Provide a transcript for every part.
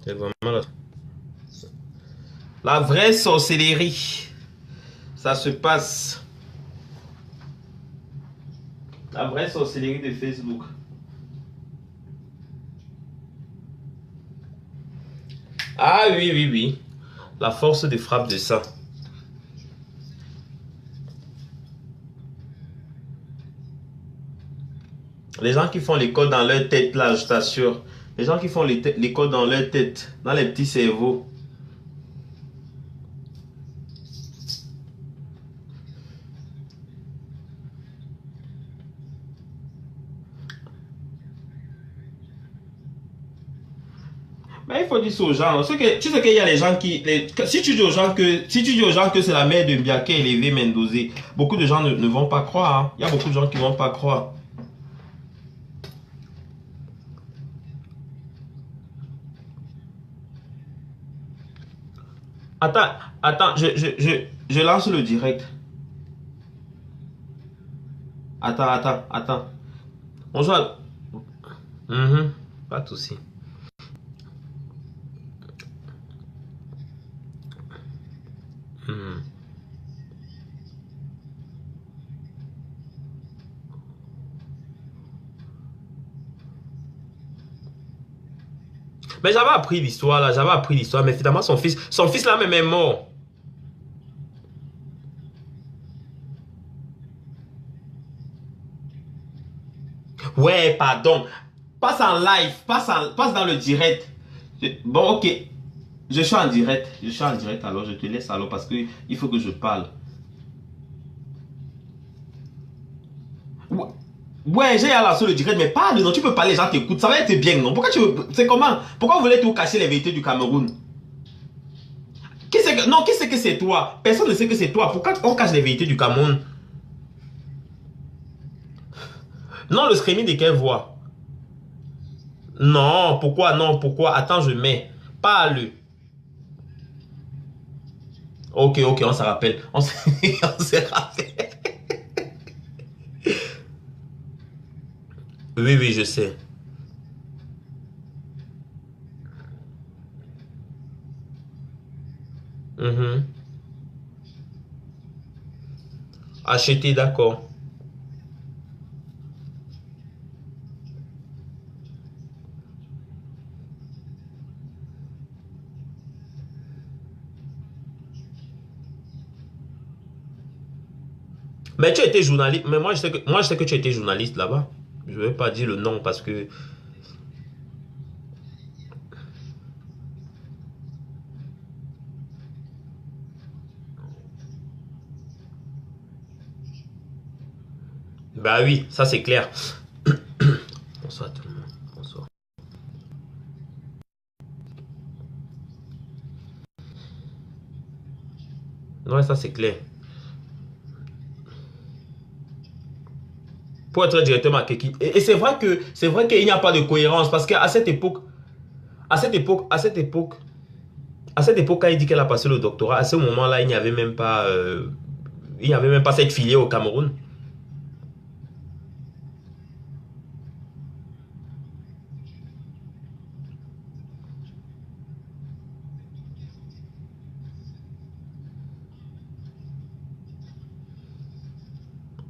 C'est vraiment la vraie sorcellerie. Ça se passe. La vraie sorcellerie de Facebook. Ah oui, oui, oui. La force de frappe de ça. Les gens qui font l'école dans leur tête, là, je t'assure. Les gens qui font l'école dans leur tête, dans les petits cerveaux. Mais il faut dire ça aux gens. Tu sais qu'il y a les gens qui... si tu dis aux gens que c'est la mère de Mbia qui a élevé Mendozé, beaucoup de gens ne vont pas croire. Hein. Il y a beaucoup de gens qui ne vont pas croire. Attends, je lance le direct. Attends. Bonjour. Pas de souci. Mais j'avais appris l'histoire là, mais finalement son fils là même est mort. Ouais, pardon. Passe en live, passe dans le direct. Bon, ok. Je suis en direct. Alors je te laisse alors parce que il faut que je parle. Ouais, j'ai lancé le direct, mais parle, non, tu peux parler, les gens t'écoutent. Ça va être bien, non? C'est comment? Pourquoi vous voulez tout cacher les vérités du Cameroun? Qui sait que c'est toi? Personne ne sait que c'est toi. Pourquoi on cache les vérités du Cameroun? Non, le screaming de quelle voix? Non, pourquoi? Non, pourquoi? Attends, je mets. Parle. Ok, on se rappelle. On se rappelle. Oui, oui, je sais. Acheter, d'accord. Mais tu étais journaliste. Mais moi, je sais que tu étais journaliste là-bas. Je ne vais pas dire le nom parce que... Bah oui, ça c'est clair. Bonsoir tout le monde. Bonsoir. Ouais, ça c'est clair. Pour être directement à Keki. Et c'est vrai qu'il n'y a pas de cohérence parce qu'à cette époque, à cette époque, à cette époque, à cette époque, quand il dit qu'elle a passé le doctorat, à ce moment-là, il n'y avait même pas cette filière au Cameroun.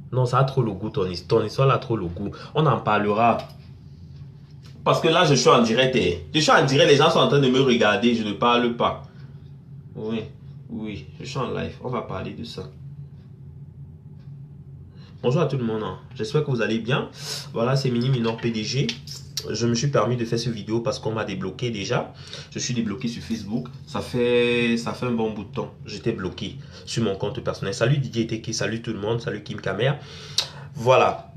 Non, ça a trop le goût, ton histoire a trop le goût. On en parlera. Parce que là, je suis en direct. Je suis en direct, les gens sont en train de me regarder, je ne parle pas. Oui, oui, je suis en live. On va parler de ça. Bonjour à tout le monde. J'espère que vous allez bien. Voilà, c'est Mini Minor PDG. Je me suis permis de faire cette vidéo parce qu'on m'a débloqué déjà. Je suis débloqué sur Facebook. Ça fait un bon bout de temps. J'étais bloqué sur mon compte personnel. Salut Didier Teki, salut tout le monde, salut Kim Kamer. Voilà.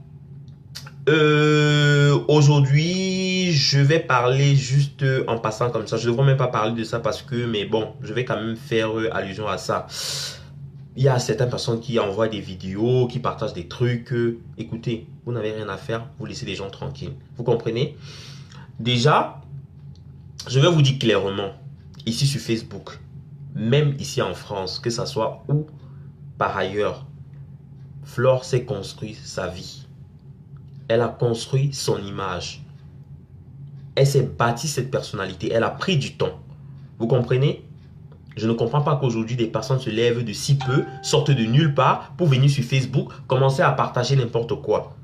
Aujourd'hui, je vais parler juste en passant comme ça. Je ne devrais même pas parler de ça parce que, mais bon, je vais quand même faire allusion à ça. Il y a certaines personnes qui envoient des vidéos, qui partagent des trucs. Écoutez, vous n'avez rien à faire, vous laissez les gens tranquilles. Vous comprenez? Déjà, je vais vous dire clairement, ici sur Facebook, même ici en France, que ça soit où par ailleurs, Flore s'est construit sa vie. Elle a construit son image. Elle s'est bâtie cette personnalité. Elle a pris du temps. Vous comprenez? Je ne comprends pas qu'aujourd'hui, des personnes se lèvent de si peu, sortent de nulle part pour venir sur Facebook, commencer à partager n'importe quoi.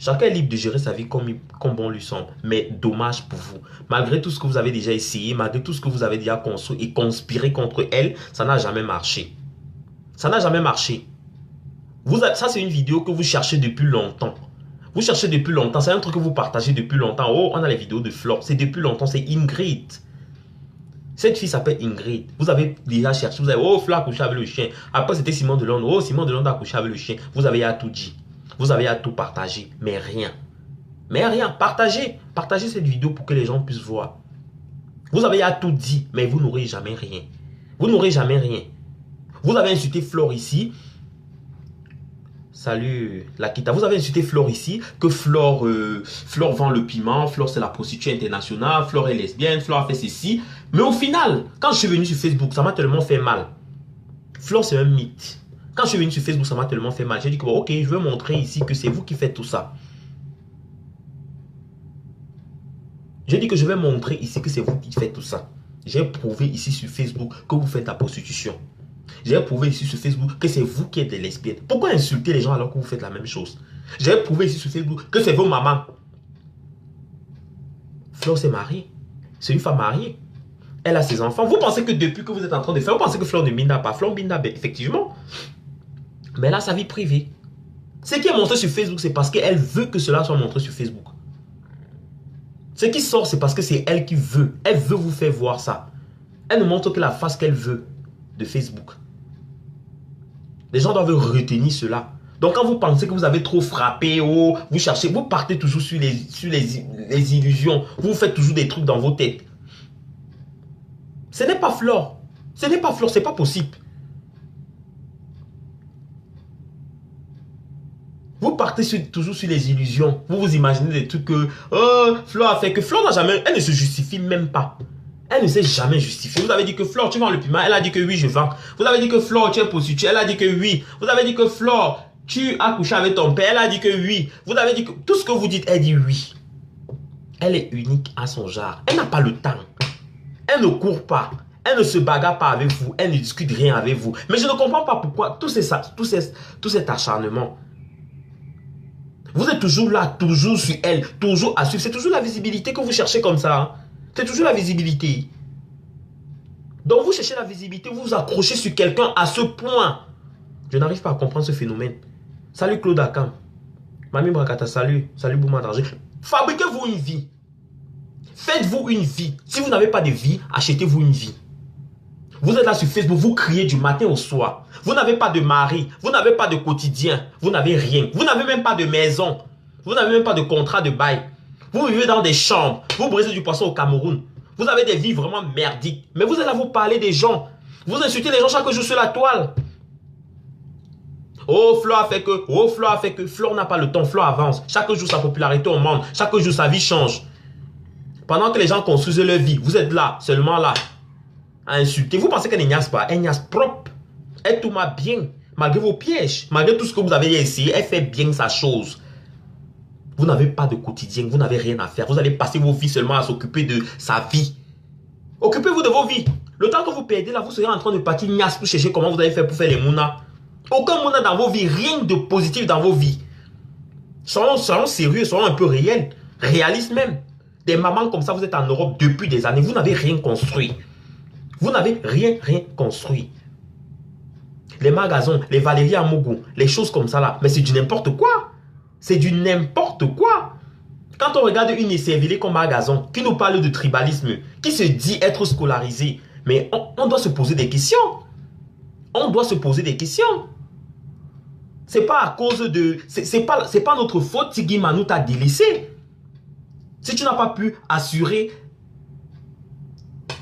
Chacun est libre de gérer sa vie comme bon lui semble. Mais dommage pour vous. Malgré tout ce que vous avez déjà essayé, malgré tout ce que vous avez déjà construit et conspiré contre elle, ça n'a jamais marché. Ça n'a jamais marché. Ça, c'est une vidéo que vous cherchez depuis longtemps. Vous cherchez depuis longtemps. C'est un truc que vous partagez depuis longtemps. Oh, on a les vidéos de Flore. C'est depuis longtemps. C'est Ingrid. Cette fille s'appelle Ingrid. Vous avez déjà cherché. Vous avez, oh, Flore a couché avec le chien. Après, c'était Simon Delonde. Oh, Simon Delonde a couché avec le chien. Vous avez à tout dit. Vous avez à tout partager. Mais rien. Mais rien. Partagez. Partagez cette vidéo pour que les gens puissent voir. Vous avez à tout dit. Mais vous n'aurez jamais rien. Vous n'aurez jamais rien. Vous avez insulté Flore ici. Salut Lakita. Vous avez insulté Flore ici. Que Flore vend le piment. Flore c'est la prostituée internationale. Flore est lesbienne. Flore a fait ceci. Mais au final, quand je suis venu sur Facebook, ça m'a tellement fait mal. Flore c'est un mythe. Quand je suis venu sur Facebook, ça m'a tellement fait mal. J'ai dit que bon, ok, je veux montrer ici que c'est vous qui faites tout ça. J'ai dit que je vais montrer ici que c'est vous qui faites tout ça. J'ai prouvé ici sur Facebook que vous faites la prostitution. J'ai prouvé ici sur Facebook que c'est vous qui êtes des lesbiennes. Pourquoi insulter les gens alors que vous faites la même chose? J'ai prouvé ici sur Facebook que c'est vos mamans. Flore s'est mariée. C'est une femme mariée. Elle a ses enfants. Vous pensez que depuis que vous êtes en train de faire, vous pensez que Flore ne binda pas. Flore binda, effectivement. Mais elle a sa vie privée. Ce qui est montré sur Facebook, c'est parce qu'elle veut que cela soit montré sur Facebook. Ce qui sort, c'est parce que c'est elle qui veut. Elle veut vous faire voir ça. Elle ne montre que la face qu'elle veut de Facebook. Les gens doivent retenir cela. Donc quand vous pensez que vous avez trop frappé, oh, vous cherchez, vous partez toujours sur les illusions. Vous faites toujours des trucs dans vos têtes. Ce n'est pas Flore. Ce n'est pas Flore, c'est pas possible. Vous partez toujours sur les illusions. Vous vous imaginez des trucs que oh, Flore a fait, que Flore n'a jamais, elle ne se justifie même pas. Elle ne s'est jamais justifiée. Vous avez dit que Flore, tu vends le piment. Elle a dit que oui, je vends. Vous avez dit que Flore, tu es prostituée. Elle a dit que oui. Vous avez dit que Flore, tu as couché avec ton père. Elle a dit que oui. Vous avez dit que tout ce que vous dites, elle dit oui. Elle est unique à son genre. Elle n'a pas le temps. Elle ne court pas. Elle ne se bagarre pas avec vous. Elle ne discute rien avec vous. Mais je ne comprends pas pourquoi tout cet acharnement. Vous êtes toujours là, toujours sur elle, toujours à suivre. C'est toujours la visibilité que vous cherchez comme ça. Hein? C'est toujours la visibilité. Donc vous cherchez la visibilité, vous vous accrochez sur quelqu'un à ce point. Je n'arrive pas à comprendre ce phénomène. Salut Claude Akam. Mami Brakata, salut. Salut Bouma Dargé. Fabriquez-vous une vie. Faites-vous une vie. Si vous n'avez pas de vie, achetez-vous une vie. Vous êtes là sur Facebook, vous criez du matin au soir. Vous n'avez pas de mari, vous n'avez pas de quotidien, vous n'avez rien. Vous n'avez même pas de maison. Vous n'avez même pas de contrat de bail. Vous vivez dans des chambres. Vous brisez du poisson au Cameroun. Vous avez des vies vraiment merdiques. Mais vous êtes là, vous parlez des gens. Vous insultez les gens chaque jour sur la toile. Oh, Flore a fait que. Oh, Flore a fait que. Flore n'a pas le temps. Flore avance. Chaque jour, sa popularité augmente. Chaque jour, sa vie change. Pendant que les gens construisent leur vie, vous êtes là, seulement là, à insulter. Vous pensez qu'elle n'ignace pas. Elle ignace propre. Elle tourne bien. Malgré vos pièges. Malgré tout ce que vous avez essayé, elle fait bien sa chose. Vous n'avez pas de quotidien, vous n'avez rien à faire. Vous allez passer vos vies seulement à s'occuper de sa vie. Occupez-vous de vos vies. Le temps que vous perdez là, vous serez en train de partir niasse pour chercher comment vous allez faire pour faire les mounas. Aucun mouna dans vos vies, rien de positif dans vos vies. Soyons sérieux, soyons un peu réels. Réalistes même. Des mamans comme ça, vous êtes en Europe depuis des années, vous n'avez rien construit. Vous n'avez rien construit. Les magasins, les Valérie Amougou, les choses comme ça là, mais c'est du n'importe quoi. C'est du n'importe quoi. Quand on regarde une écervelée comme Magazon, qui nous parle de tribalisme, qui se dit être scolarisé, mais on doit se poser des questions. On doit se poser des questions. C'est pas à cause de... C'est pas notre faute, Tigui Manou t'a délaissé. Si tu n'as pas pu assurer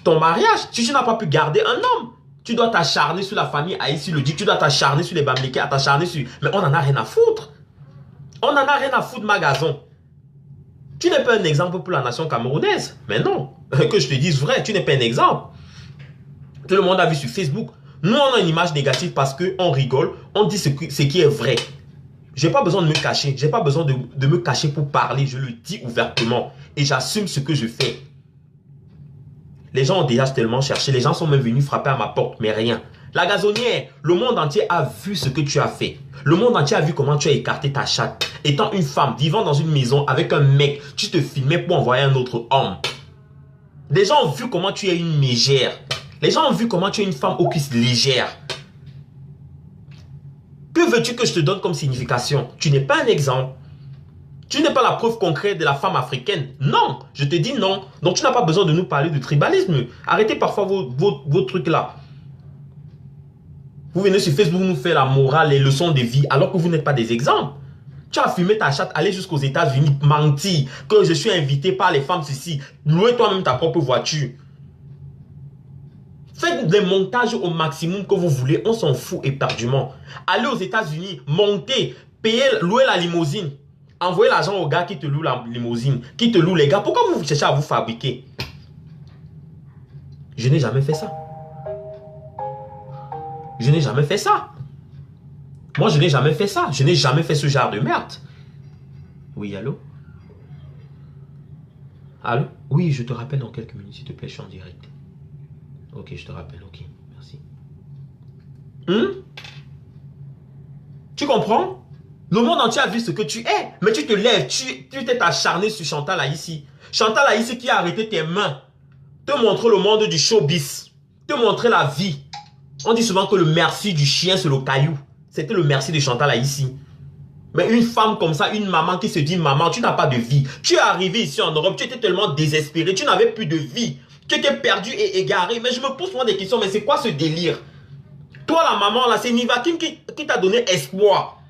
ton mariage, si tu n'as pas pu garder un homme, tu dois t'acharner sur la famille Aïssi le dit, tu dois t'acharner sur les Bamlékés, t'acharner sur... Mais on en a rien à foutre. On n'en a rien à foutre, Magazon. Tu n'es pas un exemple pour la nation camerounaise. Mais non, que je te dise vrai, tu n'es pas un exemple. Tout le monde a vu sur Facebook. Nous, on a une image négative parce qu'on rigole, on dit ce qui est vrai. J'ai pas besoin de me cacher. J'ai pas besoin de me cacher pour parler. Je le dis ouvertement. Et j'assume ce que je fais. Les gens ont déjà tellement cherché. Les gens sont même venus frapper à ma porte, mais rien. La gazonnière, le monde entier a vu ce que tu as fait. Le monde entier a vu comment tu as écarté ta chatte. Étant une femme, vivant dans une maison avec un mec, tu te filmais pour envoyer un autre homme. Les gens ont vu comment tu es une mégère. Les gens ont vu comment tu es une femme aux cuisses légères. Que veux-tu que je te donne comme signification? Tu n'es pas un exemple. Tu n'es pas la preuve concrète de la femme africaine. Non, je te dis non. Donc tu n'as pas besoin de nous parler de tribalisme. Arrêtez parfois vos trucs là. Vous venez sur Facebook nous faire la morale, les leçons de vie, alors que vous n'êtes pas des exemples. Tu as fumé ta chatte, aller jusqu'aux États-Unis, mentir, que je suis invité par les femmes ici. Louez toi-même ta propre voiture. Faites des montages au maximum que vous voulez, on s'en fout éperdument. Allez aux États-Unis, montez, payez, louez la limousine. Envoyez l'argent aux gars qui te louent la limousine, qui te louent les gars. Pourquoi vous cherchez à vous fabriquer? Je n'ai jamais fait ça. Je n'ai jamais fait ça. Moi, je n'ai jamais fait ça. Je n'ai jamais fait ce genre de merde. Oui, allô? Allô? Oui, je te rappelle dans quelques minutes, s'il te plaît, je suis en direct. Ok, je te rappelle, ok, merci. Tu comprends? Le monde entier a vu ce que tu es. Mais tu te lèves, tu t'es acharné sur Chantal Haïssi. Chantal Haïssi qui a arrêté tes mains. Te montrer le monde du showbiz. Te montrer la vie. On dit souvent que le merci du chien, c'est le caillou. C'était le merci de Chantal Haïssi. Mais une femme comme ça, une maman qui se dit maman, tu n'as pas de vie. Tu es arrivé ici en Europe, tu étais tellement désespéré, tu n'avais plus de vie. Tu étais perdu et égaré. Mais je me pose souvent des questions, mais c'est quoi ce délire? Toi la maman là, c'est Nivakim qui t'a donné espoir.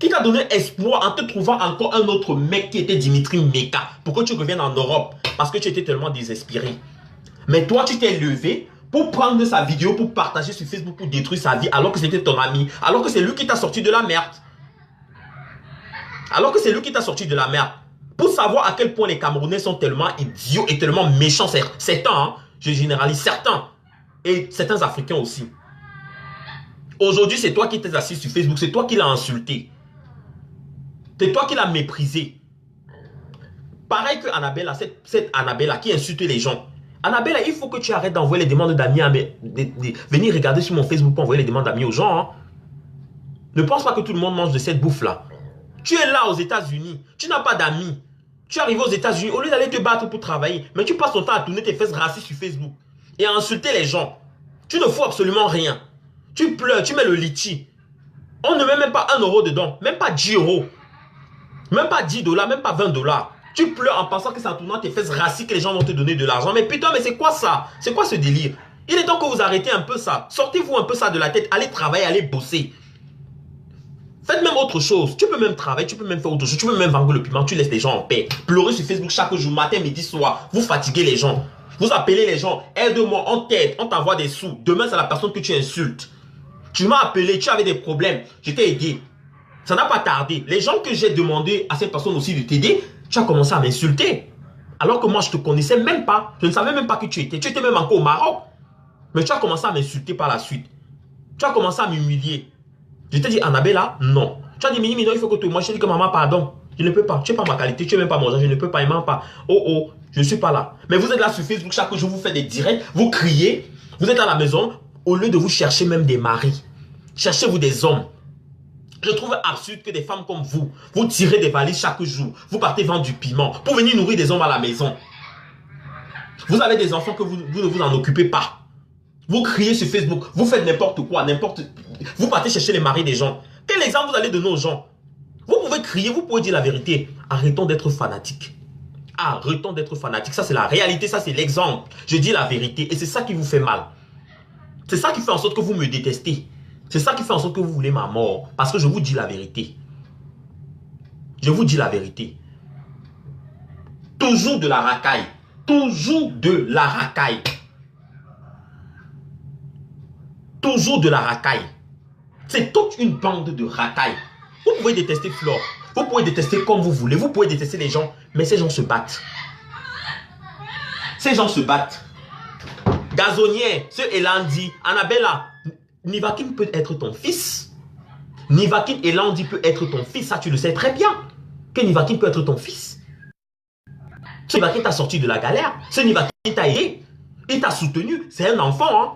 Qui t'a donné espoir en te trouvant encore un autre mec qui était Dimitri Meka pour que tu reviennes en Europe parce que tu étais tellement désespéré. Mais toi, tu t'es levé pour prendre sa vidéo, pour partager sur Facebook, pour détruire sa vie alors que c'était ton ami, alors que c'est lui qui t'a sorti de la merde. Alors que c'est lui qui t'a sorti de la merde. Pour savoir à quel point les Camerounais sont tellement idiots et tellement méchants, certains, hein, je généralise certains, et certains Africains aussi. Aujourd'hui, c'est toi qui t'es assis sur Facebook, c'est toi qui l'as insulté. C'est toi qui l'as méprisé. Pareil que Annabella, cette Annabella qui insulte les gens. Annabella, il faut que tu arrêtes d'envoyer les demandes d'amis à venir regarder sur mon Facebook pour envoyer les demandes d'amis aux gens. Hein. Ne pense pas que tout le monde mange de cette bouffe-là. Tu es là aux États-Unis, tu n'as pas d'amis. Tu es arrivé aux États-Unis, au lieu d'aller te battre pour travailler, mais tu passes ton temps à tourner tes fesses racistes sur Facebook et à insulter les gens. Tu ne fous absolument rien. Tu pleures, tu mets le litchi. On ne met même pas 1 euro dedans, même pas 10 euros. Même pas 10 $, même pas 20 $. Tu pleures en pensant que c'est en tournant tes fesses racistes que les gens vont te donner de l'argent. Mais putain, mais c'est quoi ça? C'est quoi ce délire? Il est temps que vous arrêtez un peu ça. Sortez-vous un peu ça de la tête. Allez travailler, allez bosser. Faites même autre chose. Tu peux même travailler, tu peux même faire autre chose. Tu peux même vendre le piment, tu laisses les gens en paix. Pleurer sur Facebook chaque jour, matin, midi, soir. Vous fatiguez les gens. Vous appelez les gens. Aide-moi, on t'aide, on t'envoie des sous. Demain, c'est la personne que tu insultes. Tu m'as appelé, tu avais des problèmes. Je t'ai aidé. Ça n'a pas tardé. Les gens que j'ai demandé à cette personne aussi de t'aider, tu as commencé à m'insulter. Alors que moi, je ne te connaissais même pas. Je ne savais même pas qui tu étais. Tu étais même encore au Maroc. Mais tu as commencé à m'insulter par la suite. Tu as commencé à m'humilier. Je t'ai dit, Annabella, non. Tu as dit, Mini, non, il faut que tu... Moi, je t'ai dit que maman, pardon. Je ne peux pas. Tu n'es pas ma qualité. Tu n'es même pas mon genre. Je ne peux pas. Il m'en pas. Oh, oh, je ne suis pas là. Mais vous êtes là sur Facebook. Chaque jour, vous faites des directs. Vous criez. Vous êtes à la maison. Au lieu de vous chercher même des maris. Cherchez-vous des hommes. Je trouve absurde que des femmes comme vous, vous tirez des valises chaque jour, vous partez vendre du piment pour venir nourrir des hommes à la maison. Vous avez des enfants que vous ne vous en occupez pas. Vous criez sur Facebook, vous faites n'importe quoi, vous partez chercher les maris des gens. Quel exemple vous allez donner aux gens? Vous pouvez crier, vous pouvez dire la vérité. Arrêtons d'être fanatiques. Arrêtons d'être fanatiques. Ça, c'est la réalité, ça, c'est l'exemple. Je dis la vérité et c'est ça qui vous fait mal. C'est ça qui fait en sorte que vous me détestez. C'est ça qui fait en sorte que vous voulez ma mort. Parce que je vous dis la vérité. Je vous dis la vérité. Toujours de la racaille. Toujours de la racaille. Toujours de la racaille. C'est toute une bande de racailles. Vous pouvez détester Flore. Vous pouvez détester comme vous voulez. Vous pouvez détester les gens. Mais ces gens se battent. Ces gens se battent. Gazonnier, ce Elandi, Annabella. Nivakin peut être ton fils. Nivakin et Landi peut être ton fils. Ça, tu le sais très bien. Que Nivakin peut être ton fils. Ce Nivakin t'a sorti de la galère. Ce Nivakin t'a aidé. Il t'a soutenu. C'est un enfant. Hein.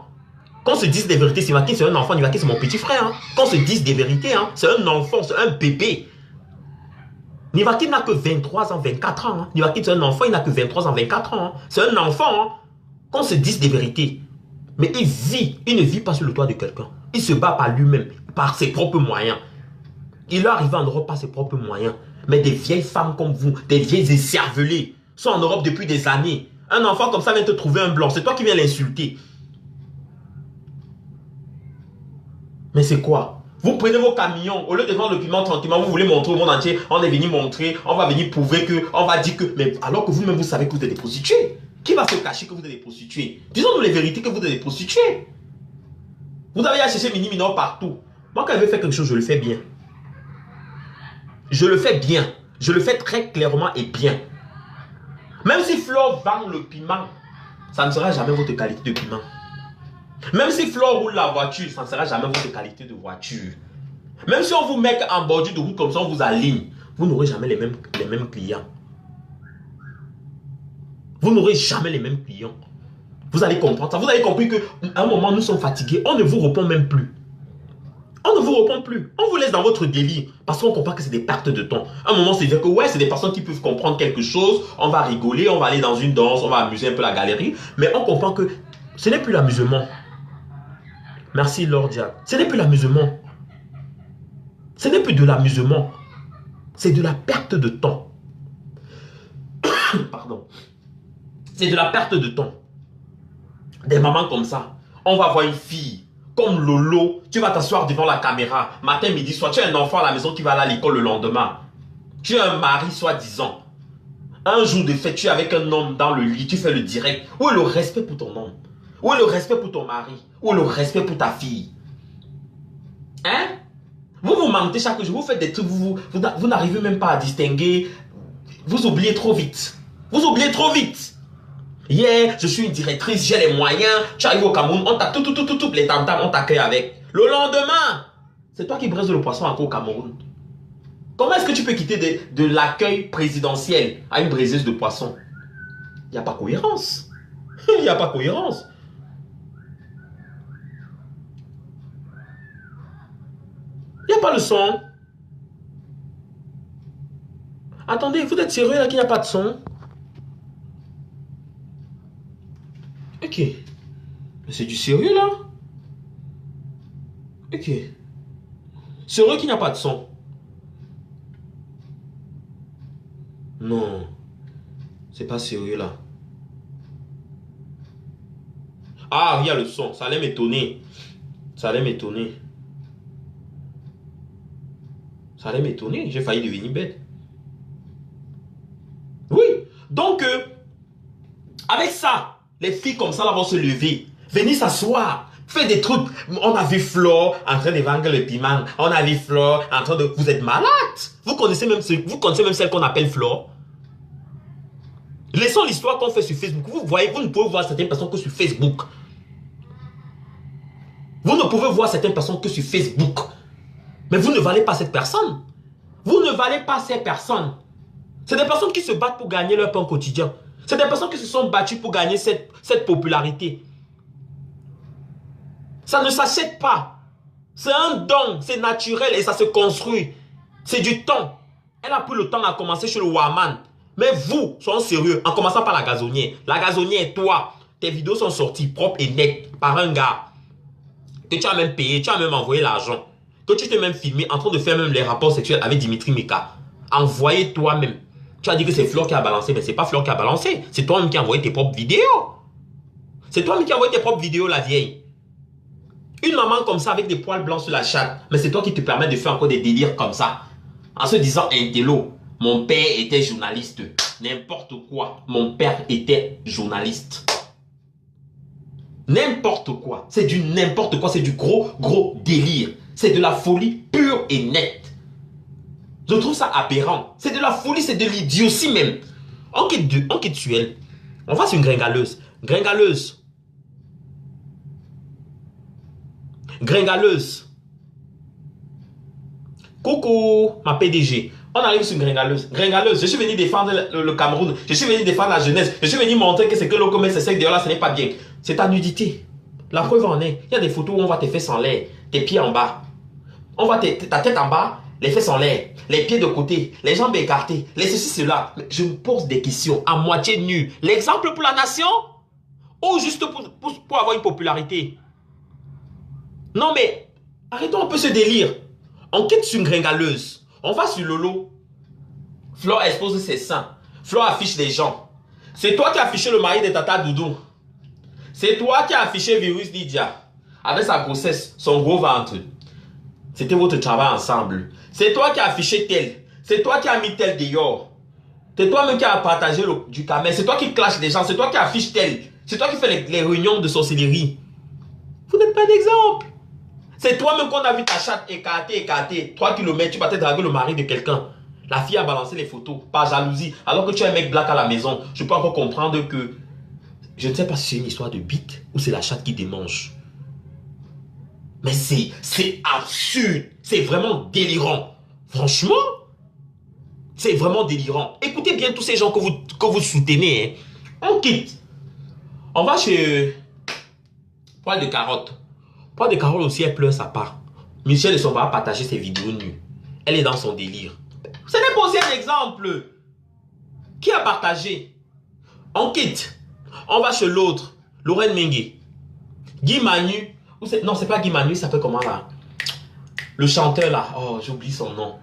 Qu'on se dise des vérités, Nivakin c'est un enfant. Nivakin c'est mon petit frère. Hein. Qu'on se dise des vérités. Hein. C'est un enfant. C'est un bébé. Nivakin n'a que 23 ans, 24 ans. Hein. Nivakin c'est un enfant. Il n'a que 23 ans, 24 ans. Hein. C'est un enfant. Hein. Qu'on se dise des vérités. Mais il vit. Il ne vit pas sur le toit de quelqu'un. Il se bat par lui-même. Par ses propres moyens. Il est arrivé en Europe par ses propres moyens. Mais des vieilles femmes comme vous, des vieilles écervelées, sont en Europe depuis des années. Un enfant comme ça vient te trouver un blanc. C'est toi qui viens l'insulter. Mais c'est quoi? Vous prenez vos camions, au lieu de vendre le piment tranquillement, vous voulez montrer au monde entier, on est venu montrer, on va venir prouver que, on va dire que, mais alors que vous-même vous savez que vous êtes des prostituées. Qui va se cacher que vous êtes des prostituées? Disons-nous les vérités que vous êtes des prostituées. Vous avez à chercher mini minor partout. Moi quand je veux faire quelque chose, je le fais bien. Je le fais bien. Je le fais très clairement et bien. Même si Flore vend le piment, ça ne sera jamais votre qualité de piment. Même si Flore roule la voiture, ça ne sera jamais votre qualité de voiture. Même si on vous met en bordure de route comme ça, on vous aligne, vous n'aurez jamais les mêmes clients. Vous n'aurez jamais les mêmes clients. Vous allez comprendre ça. Vous avez compris qu'à un moment, nous sommes fatigués. On ne vous répond même plus. On ne vous répond plus. On vous laisse dans votre délire. Parce qu'on comprend que c'est des pertes de temps. À un moment, c'est dire que ouais, c'est des personnes qui peuvent comprendre quelque chose. On va rigoler, on va aller dans une danse, on va amuser un peu la galerie. Mais on comprend que ce n'est plus l'amusement. Merci Lordia. Ce n'est plus l'amusement. Ce n'est plus de l'amusement. C'est de la perte de temps. Pardon. C'est de la perte de temps. Des mamans comme ça. On va voir une fille comme Lolo. Tu vas t'asseoir devant la caméra. Matin, midi, soir. Tu as un enfant à la maison qui va aller à l'école le lendemain. Tu as un mari soi-disant. Un jour de fête, tu es avec un homme dans le lit. Tu fais le direct. Où est le respect pour ton homme? Où est le respect pour ton mari? Où est le respect pour ta fille? Hein? Vous vous mentez chaque jour. Vous faites des trucs. Vous n'arrivez même pas à distinguer. Vous oubliez trop vite. Vous oubliez trop vite. Yeah, je suis une directrice, j'ai les moyens. Tu arrives au Cameroun, on t'a tout les tantas, on t'accueille avec. Le lendemain, c'est toi qui braises le poisson encore au Cameroun. Comment est-ce que tu peux quitter de l'accueil présidentiel à une braiseuse de poisson? Il n'y a pas cohérence. Il n'y a pas cohérence. Il n'y a pas le son. Attendez, vous êtes sérieux là qu'il n'y a pas de son? Ok. Mais c'est du sérieux là? Ok. Sérieux qu'il n'y a pas de son? Non. C'est pas sérieux là. Ah, il y a le son. Ça allait m'étonner. Ça allait m'étonner. Ça allait m'étonner. J'ai failli devenir bête. Oui. Donc, avec ça, les filles comme ça là vont se lever. Venir s'asseoir. Faire des trucs. On a vu Flore en train de vendre le piment. On a vu Flore en train de... Vous êtes malade. Vous connaissez même celle qu'on appelle Flore. Laissons l'histoire qu'on fait sur Facebook. Vous voyez, vous ne pouvez voir certaines personnes que sur Facebook. Vous ne pouvez voir certaines personnes que sur Facebook. Mais vous ne valez pas cette personne. Vous ne valez pas ces personnes. C'est des personnes qui se battent pour gagner leur pain quotidien. C'est des personnes qui se sont battues pour gagner cette popularité. Ça ne s'achète pas. C'est un don, c'est naturel et ça se construit. C'est du temps. Elle a pris le temps à commencer chez le Waman. Mais vous, soyons sérieux, en commençant par la gazonnière. La gazonnière, toi, tes vidéos sont sorties propres et nettes par un gars que tu as même payé, tu as même envoyé l'argent. Que tu t'es même filmé en train de faire même les rapports sexuels avec Dimitri Meka. Envoyez toi-même. Tu as dit que c'est Flore qui a balancé, mais c'est pas Flore qui a balancé. C'est toi-même qui a envoyé tes propres vidéos. C'est toi-même qui a envoyé tes propres vidéos, la vieille. Une maman comme ça avec des poils blancs sur la chatte, mais c'est toi qui te permets de faire encore des délires comme ça. En se disant intello, mon père était journaliste. N'importe quoi, mon père était journaliste. N'importe quoi. C'est du n'importe quoi, c'est du gros délire. C'est de la folie pure et nette. Je trouve ça aberrant. C'est de la folie, c'est de l'idiotie même. On quitte sur elle. On va sur une gringaleuse. Gringaleuse. Gringaleuse. Coucou, ma PDG. On arrive sur Gringaleuse. Gringaleuse, je suis venu défendre le Cameroun. Je suis venu défendre la jeunesse. Je suis venu montrer que c'est que l'eau commet ces secs là, ce n'est pas bien. C'est ta nudité. La preuve en est. Il y a des photos où on voit tes fesses en l'air, tes pieds en bas. On voit ta tête en bas, les fesses en l'air, les pieds de côté, les jambes écartées, les ceci, cela. Je me pose des questions à moitié nues. L'exemple pour la nation ou juste pour avoir une popularité? Non mais, arrêtons un peu ce délire. On quitte sur une Gringaleuse. On va sur Lolo. Flore expose ses seins. Flore affiche les gens. C'est toi qui as affiché le mari de Tata Doudou. C'est toi qui as affiché Virus Lydia. Avec sa grossesse, son gros ventre. C'était votre travail ensemble. C'est toi qui as affiché tel. C'est toi qui as mis tel dehors. C'est toi-même qui as partagé du camel. C'est toi qui clash les gens. C'est toi qui affiche tel. C'est toi qui fais les réunions de sorcellerie. Vous n'êtes pas d'exemple. C'est toi-même qu'on a vu ta chatte écartée. 3 km, tu vas te draguer le mari de quelqu'un. La fille a balancé les photos par jalousie. Alors que tu es un mec black à la maison. Je peux encore comprendre que... Je ne sais pas si c'est une histoire de bite ou c'est la chatte qui démange. Mais c'est absurde. C'est vraiment délirant. Franchement, c'est vraiment délirant. Écoutez bien tous ces gens que vous soutenez. Hein. On quitte. On va chez Poil de Carotte. Poil de Carotte aussi, elle pleure sa part. Michel de son va partager ses vidéos nues. Elle est dans son délire. Ce n'est pas aussi un exemple. Qui a partagé? On quitte. On va chez l'autre. Lorraine Mengue. Guy Manu. Non, c'est pas Guy Manu, ça fait comment là? Le chanteur là. Oh, j'oublie son nom.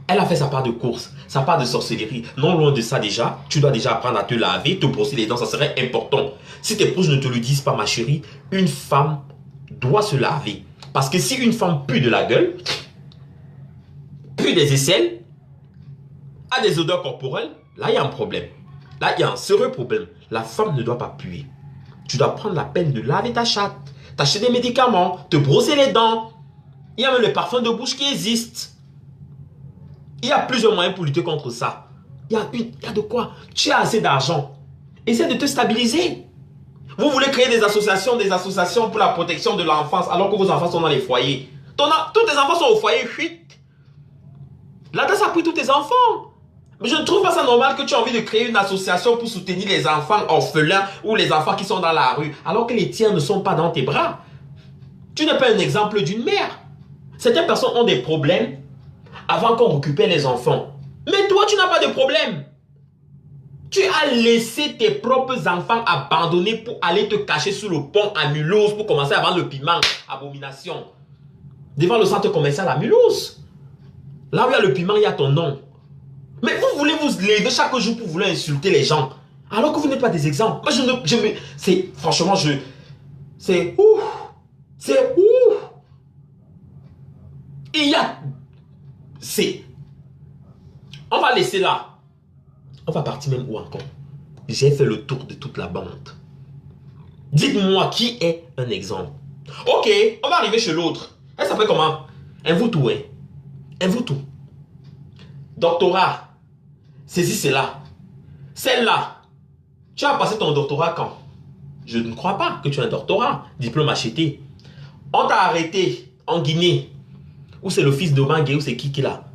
Elle a fait sa part de course, sa part de sorcellerie. Non loin de ça déjà, tu dois déjà apprendre à te laver, te brosser les dents, ça serait important. Si tes proches ne te le disent pas, ma chérie, une femme doit se laver. Parce que si une femme pue de la gueule, pue des aisselles, a des odeurs corporelles, là il y a un problème. Là il y a un sérieux problème. La femme ne doit pas puer. Tu dois prendre la peine de laver ta chatte, t'acheter des médicaments, te brosser les dents. Il y a même le parfum de bouche qui existe. Il y a plusieurs moyens pour lutter contre ça. Il y a de quoi. Tu as assez d'argent. Essaie de te stabiliser. Vous voulez créer des associations pour la protection de l'enfance alors que vos enfants sont dans les foyers. Tous tes enfants sont au foyer, fuite. La DAS a pris tous tes enfants. Mais je ne trouve pas ça normal que tu aies envie de créer une association pour soutenir les enfants orphelins ou les enfants qui sont dans la rue alors que les tiens ne sont pas dans tes bras. Tu n'es pas un exemple d'une mère. Certaines personnes ont des problèmes avant qu'on récupère les enfants. Mais toi, tu n'as pas de problème. Tu as laissé tes propres enfants abandonnés pour aller te cacher sous le pont à Mulhouse pour commencer à vendre le piment. Abomination. Devant le centre commercial à Mulhouse. Là où il y a le piment, il y a ton nom. Mais vous voulez vous lever chaque jour pour vouloir insulter les gens. Alors que vous n'êtes pas des exemples. Moi, franchement, c'est ouf. C'est ouf. Il y a... On va laisser là. On va partir même où encore? J'ai fait le tour de toute la bande. Dites-moi qui est un exemple. Ok, on va arriver chez l'autre. Elle s'appelle comment? Un vous tout, hein? Un vous tout. Doctorat. Ceci, c'est là. Celle-là. Tu as passé ton doctorat quand? Je ne crois pas que tu as un doctorat. Diplôme acheté. On t'a arrêté en Guinée. Ou c'est le fils de Mangué, ou c'est qui là?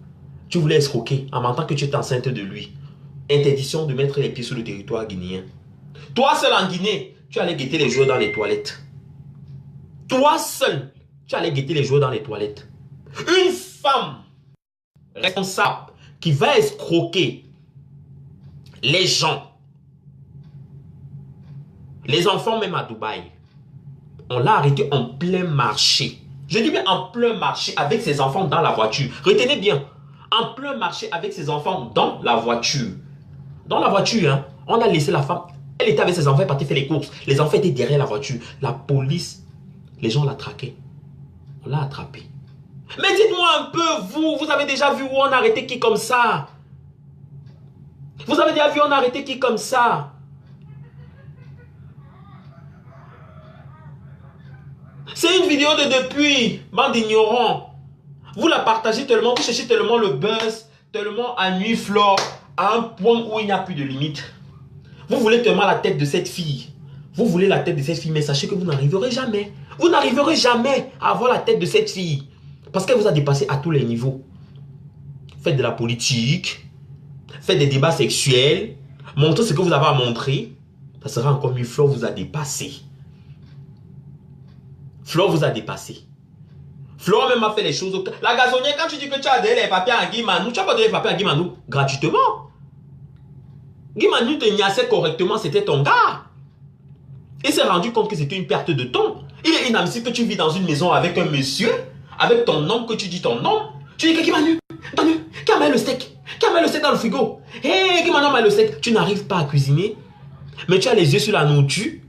Tu voulais escroquer en mentant que tu es enceinte de lui. Interdiction de mettre les pieds sur le territoire guinéen. Toi seul en Guinée, tu allais guetter les joueurs dans les toilettes. Toi seul, tu allais guetter les joueurs dans les toilettes. Une femme responsable qui va escroquer les gens, les enfants même à Dubaï, on l'a arrêté en plein marché. Je dis bien en plein marché avec ses enfants dans la voiture. Retenez bien, en plein marché avec ses enfants dans la voiture. Dans la voiture, hein, on a laissé la femme. Elle était avec ses enfants, elle partait faire les courses. Les enfants étaient derrière la voiture. La police, les gens la traquaient. On l'a attrapé. Mais dites-moi un peu, vous avez déjà vu où on a arrêté qui comme ça? Vous avez déjà vu où on a arrêté qui comme ça? C'est une vidéo de depuis, bande d'ignorants. Vous la partagez tellement, vous cherchez tellement le buzz, tellement à nuit Flore, à un point où il n'y a plus de limite. Vous voulez tellement la tête de cette fille. Vous voulez la tête de cette fille, mais sachez que vous n'arriverez jamais. Vous n'arriverez jamais à avoir la tête de cette fille. Parce qu'elle vous a dépassé à tous les niveaux. Faites de la politique. Faites des débats sexuels. Montrez ce que vous avez à montrer. Ça sera encore mieux. Flore vous a dépassé. Flore vous a dépassé. Flore même a fait les choses. La gazonnière, quand tu dis que tu as donné les papiers à Guy Manou, tu n'as pas donné les papiers à Guy Manou gratuitement. Guy Manou te niassait correctement, c'était ton gars. Il s'est rendu compte que c'était une perte de temps. Il est inadmissible que tu vis dans une maison avec un monsieur, avec ton nom, que tu dis ton nom. Tu dis que Guy Manu, qui a mis le steak? Qui a mis le steak dans le frigo? Hé, hey, Guy Manu a mis le steak. Tu n'arrives pas à cuisiner, mais tu as les yeux sur la nourriture.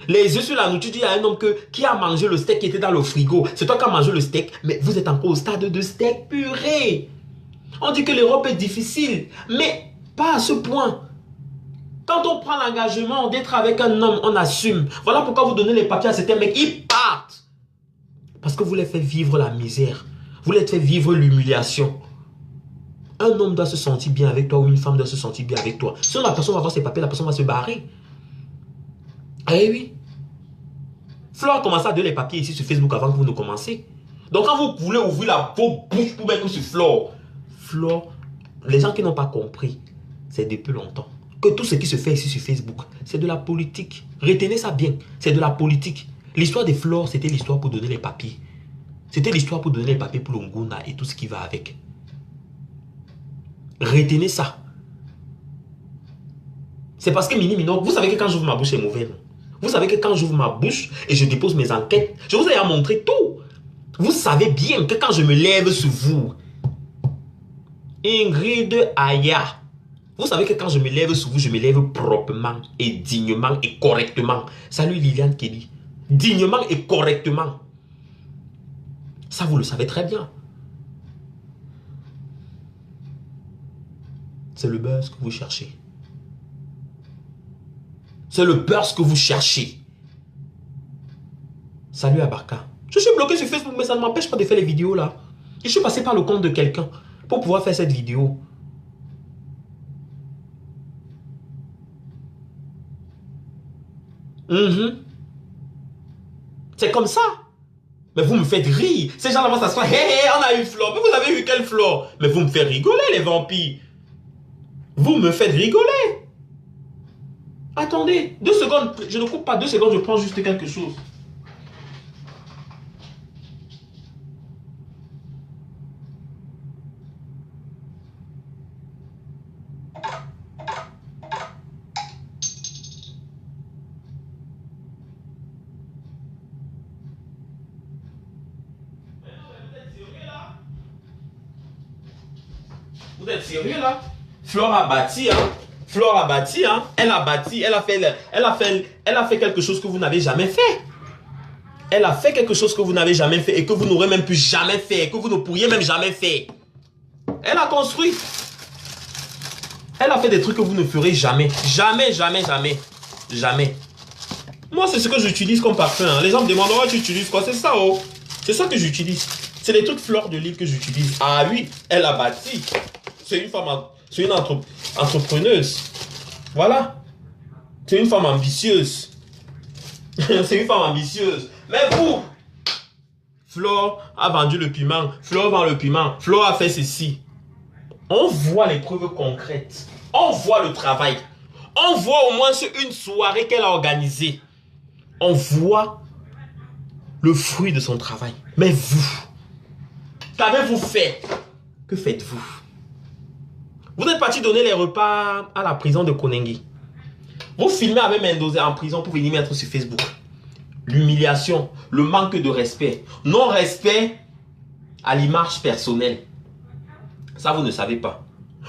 Les yeux sur la nourriture, tu dis à un homme qui a mangé le steak qui était dans le frigo. C'est toi qui as mangé le steak, mais vous êtes encore au stade de steak puré. On dit que l'Europe est difficile, mais pas à ce point. Quand on prend l'engagement d'être avec un homme, on assume. Voilà pourquoi vous donnez les papiers à certains mecs, ils partent. Parce que vous les faites vivre la misère. Vous les faites vivre l'humiliation. Un homme doit se sentir bien avec toi ou une femme doit se sentir bien avec toi. Sinon la personne va avoir ses papiers, la personne va se barrer. Eh oui. Flore a commencé à donner les papiers ici sur Facebook avant que vous ne commenciez. Donc quand vous voulez ouvrir vos bouches pour mettre sur Flore, les gens qui n'ont pas compris, c'est depuis longtemps. Que tout ce qui se fait ici sur Facebook, c'est de la politique. Retenez ça bien, c'est de la politique. L'histoire des Flore, c'était l'histoire pour donner les papiers. C'était l'histoire pour donner les papiers pour le Nguna et tout ce qui va avec. Retenez ça. C'est parce que Mini Mino, vous savez que quand j'ouvre ma bouche, c'est mauvais, non? Vous savez que quand j'ouvre ma bouche et je dépose mes enquêtes, je vous ai montré tout. Vous savez bien que quand je me lève sur vous, Ingrid Aya, vous savez que quand je me lève sur vous, je me lève proprement et dignement et correctement. Salut Liliane Kelly. Dignement et correctement. Ça, vous le savez très bien. C'est le buzz que vous cherchez. C'est le buzz que vous cherchez. Salut Abarka. Je suis bloqué sur Facebook, mais ça ne m'empêche pas de faire les vidéos là. Je suis passé par le compte de quelqu'un pour pouvoir faire cette vidéo. C'est comme ça. Mais vous me faites rire. Ces gens-là vont s'asseoir. Hé, hé, on a eu Flore. Mais vous avez eu quelle Flore? Mais vous me faites rigoler, les vampires. Vous me faites rigoler. Attendez, 2 secondes. Je ne coupe pas 2 secondes, je prends juste quelque chose. Vous êtes sérieux là? Flore a bâti, hein? Flore a bâti, hein? Elle a bâti, elle a fait quelque chose que vous n'avez jamais fait. Elle a fait quelque chose que vous n'avez jamais fait et que vous n'aurez même plus jamais fait, que vous ne pourriez même jamais faire. Elle a construit. Elle a fait des trucs que vous ne ferez jamais. Jamais, jamais, jamais. Jamais. Moi, c'est ce que j'utilise comme parfum. Hein. Les gens me demandent, oh, tu utilises quoi? C'est ça, oh. C'est ça que j'utilise. C'est les trucs Flore de Lille que j'utilise. Ah oui, elle a bâti. C'est une femme, c'est une entrepreneuse. Voilà. C'est une femme ambitieuse. C'est une femme ambitieuse. Mais vous, Flore a vendu le piment. Flore vend le piment. Flore a fait ceci. On voit les preuves concrètes. On voit le travail. On voit au moins une soirée qu'elle a organisée. On voit le fruit de son travail. Mais vous, qu'avez-vous fait? Que faites-vous? Vous êtes parti donner les repas à la prison de Konengi. Vous filmez avec Mendoza en prison pour venir mettre sur Facebook. L'humiliation, le manque de respect, non-respect à l'image personnelle. Ça, vous ne savez pas.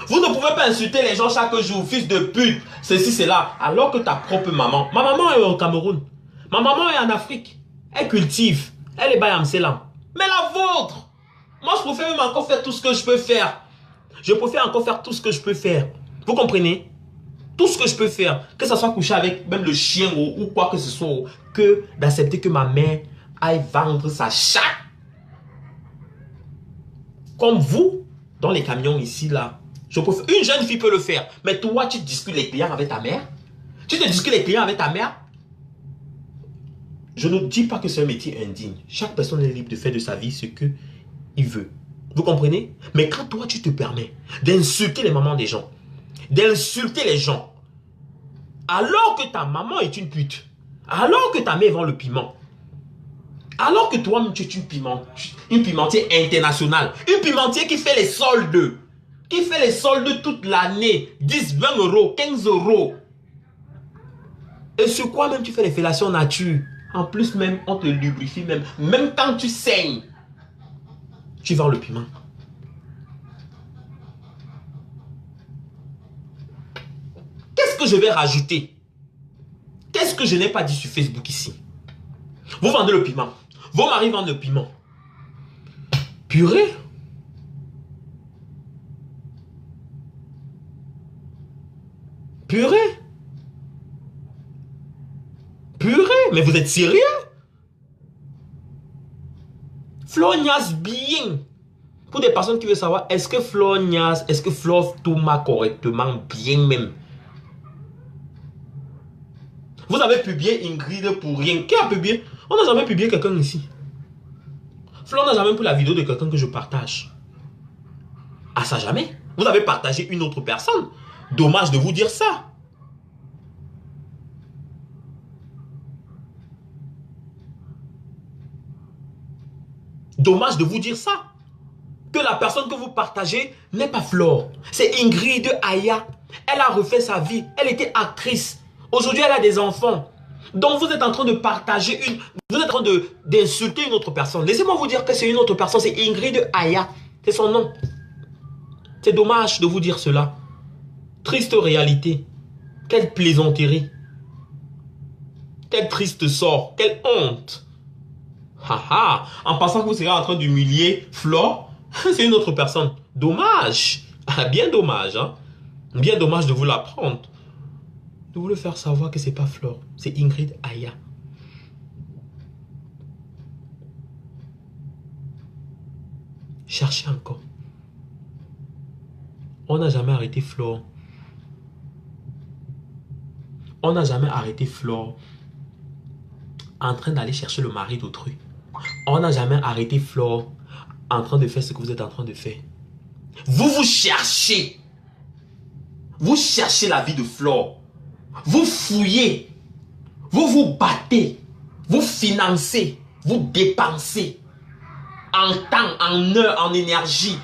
Vous ne pouvez pas insulter les gens chaque jour, fils de pute, ceci, cela, alors que ta propre maman, ma maman est au Cameroun, ma maman est en Afrique, elle cultive, elle est Bayamselam. Mais la vôtre, moi je préfère même encore faire tout ce que je peux faire. Je préfère encore faire tout ce que je peux faire. Vous comprenez? Tout ce que je peux faire, que ce soit coucher avec même le chien ou quoi que ce soit, que d'accepter que ma mère aille vendre sa chatte. Comme vous, dans les camions ici, là. Je préfère. Une jeune fille peut le faire. Mais toi, tu discutes les clients avec ta mère? Tu te discutes les clients avec ta mère? Je ne dis pas que c'est un métier indigne. Chaque personne est libre de faire de sa vie ce qu'il veut. Vous comprenez? Mais quand toi, tu te permets d'insulter les mamans des gens, d'insulter les gens, alors que ta maman est une pute, alors que ta mère vend le piment, alors que toi-même tu es une pimentière internationale, une pimentière qui fait les soldes, toute l'année, 10, 20 euros, 15 euros. Et sur quoi même tu fais les fellations nature? En plus même, on te lubrifie même. Même quand tu saignes, tu vends le piment. Qu'est-ce que je vais rajouter? Qu'est-ce que je n'ai pas dit sur Facebook ici? Vous vendez le piment. Vos maris vendent le piment. Purée. Purée. Purée. Mais vous êtes sérieux? Flornias bien. Pour des personnes qui veulent savoir, est-ce que Flornias, est-ce que Flor Touma correctement bien même? Vous avez publié Ingrid pour rien. Qui a publié? On n'a jamais publié quelqu'un ici. Flor n'a jamais pris la vidéo de quelqu'un que je partage. Ah ça jamais. Vous avez partagé une autre personne. Dommage de vous dire ça. Dommage de vous dire ça. Que la personne que vous partagez n'est pas Flor. C'est Ingrid Aya. Elle a refait sa vie. Elle était actrice. Aujourd'hui, elle a des enfants. Donc, vous êtes en train de partager vous êtes en train d'insulter une autre personne. Laissez-moi vous dire que c'est une autre personne. C'est Ingrid Aya. C'est son nom. C'est dommage de vous dire cela. Triste réalité. Quelle plaisanterie. Quel triste sort. Quelle honte. Haha. En pensant que vous serez en train d'humilier Flor, c'est une autre personne. Dommage. Bien dommage. Hein? Bien dommage de vous l'apprendre. De vous le faire savoir que c'est pas Flor. C'est Ingrid Aya. Cherchez encore. On n'a jamais arrêté Flor. On n'a jamais arrêté Flor en train d'aller chercher le mari d'autrui. On n'a jamais arrêté Flor en train de faire ce que vous êtes en train de faire. Vous cherchez. Vous cherchez la vie de Flor. Vous fouillez. Vous vous battez. Vous financez. Vous dépensez. En temps, en heure, en énergie,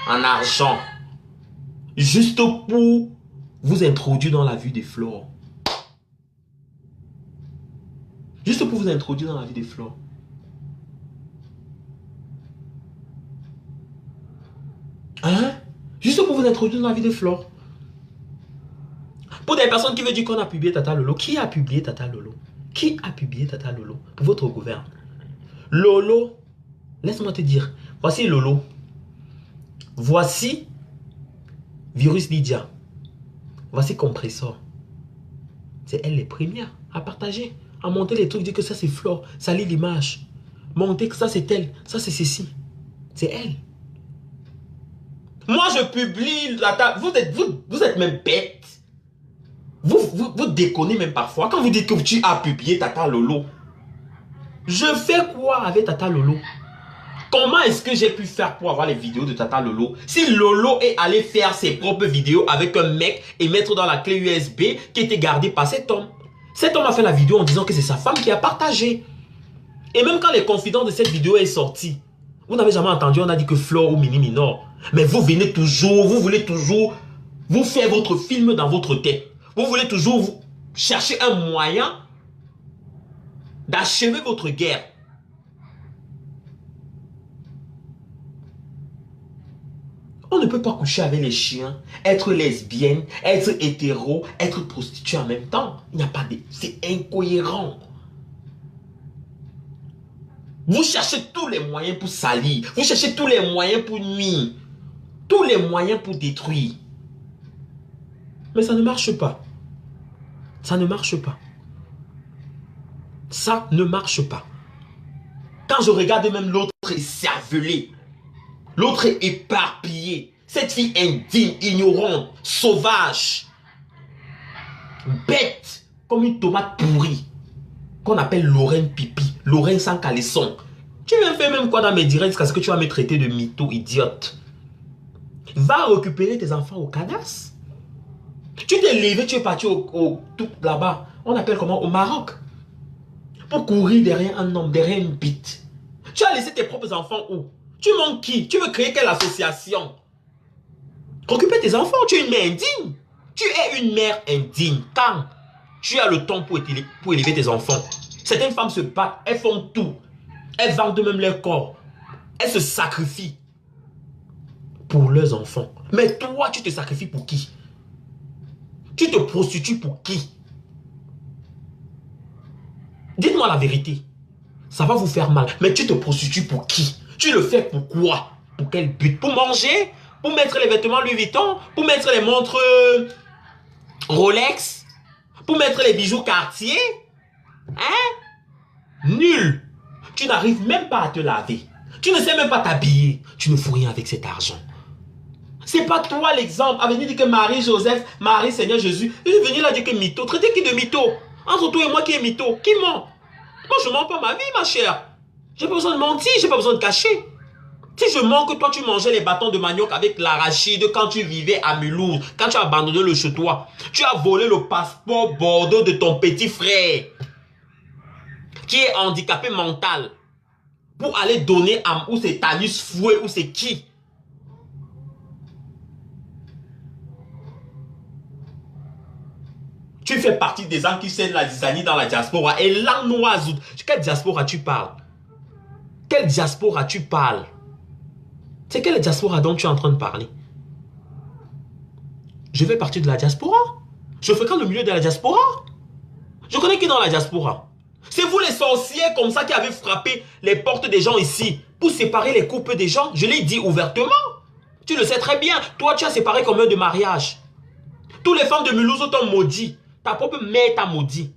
en argent. Juste pour vous introduire dans la vie de Flor. Juste pour vous introduire dans la vie de Flor. Hein? Juste pour vous introduire dans la vie de Flor. Pour des personnes qui veulent dire qu'on a publié Tata Lolo. Qui a publié Tata Lolo? Qui a publié Tata Lolo? Pour votre gouverne. Lolo, laisse-moi te dire. Voici Lolo. Voici Virus Lydia. Voici Compressor. C'est elle les premières à partager. À monter les trucs, dire que ça c'est Flor. Ça lit l'image. Monter que ça c'est elle. Ça c'est ceci. C'est elle. Moi je publie Tata. Vous êtes même bête. Vous déconnez même parfois. Quand vous dites que tu as publié Tata Lolo. Je fais quoi avec Tata Lolo? Comment est-ce que j'ai pu faire pour avoir les vidéos de Tata Lolo? Si Lolo est allé faire ses propres vidéos avec un mec et mettre dans la clé USB qui était gardée par cet homme. Cet homme a fait la vidéo en disant que c'est sa femme qui a partagé. Et même quand les confidences de cette vidéo est sortie, vous n'avez jamais entendu, on a dit que Flor ou Mini Minor. Mais vous venez toujours, vous voulez toujours vous faire votre film dans votre tête. Vous voulez toujours chercher un moyen d'achever votre guerre. On ne peut pas coucher avec les chiens, être lesbienne, être hétéro, être prostituée en même temps. Il n'y a pas de... C'est incohérent. Vous cherchez tous les moyens pour salir. Vous cherchez tous les moyens pour nuire. Tous les moyens pour détruire. Mais ça ne marche pas. Ça ne marche pas. Ça ne marche pas. Quand je regarde même l'autre cervelé, l'autre est éparpillé. Cette fille indigne, ignorante, sauvage, bête, comme une tomate pourrie. qu'on appelle Lorraine Pipi, Lorraine sans caleçon. Tu viens faire même quoi dans mes directs jusqu'à ce que tu vas me traiter de mytho, idiote. Va récupérer tes enfants au cadastre. Tu t'es levé, tu es parti tout là-bas. On appelle comment? Au Maroc. Pour courir derrière un homme, derrière une bite. Tu as laissé tes propres enfants où? Tu manques qui? Tu veux créer quelle association? Récupère tes enfants, tu es une mère indigne. Tu es une mère indigne. Quand tu as le temps pour élever tes enfants. Certaines femmes se battent, elles font tout. Elles vendent même leur corps. Elles se sacrifient pour leurs enfants. Mais toi, tu te sacrifies pour qui? Tu te prostitues pour qui? Dites-moi la vérité. Ça va vous faire mal. Mais tu te prostitues pour qui? Tu le fais pour quoi? Pour quel but? Pour manger? Pour mettre les vêtements Louis Vuitton? Pour mettre les montres Rolex? Pour mettre les bijoux Cartier? Hein? Nul. Tu n'arrives même pas à te laver. Tu ne sais même pas t'habiller. Tu ne fous rien avec cet argent. C'est pas toi l'exemple. À venir dire que Marie-Joseph, Marie-Seigneur Jésus. Je vais venir là dire que mytho. Traitez qui de mytho? Entre toi et moi qui est mytho? Qui ment? Moi je mens pas ma vie ma chère. J'ai pas besoin de mentir, j'ai pas besoin de cacher. Si je mens que toi tu mangeais les bâtons de manioc avec l'arachide quand tu vivais à Mulhouse, quand tu as abandonné le chez toi, tu as volé le passeport Bordeaux de ton petit frère qui est handicapé mental pour aller donner à ou c'est Tanus Fouet ou c'est qui? Tu fais partie des gens qui sèment la zizanie dans la diaspora. Et là, Noisoud, quelle diaspora tu parles? Quelle diaspora tu parles? C'est quelle diaspora dont tu es en train de parler? Je fais partie de la diaspora. Je fréquente le milieu de la diaspora. Je connais qui dans la diaspora? C'est vous les sorciers comme ça qui avez frappé les portes des gens ici pour séparer les couples des gens. Je l'ai dit ouvertement. Tu le sais très bien. Toi, tu as séparé combien de mariages? Tous les femmes de Mulhouse t'ont maudit. Ta propre mère t'a maudit.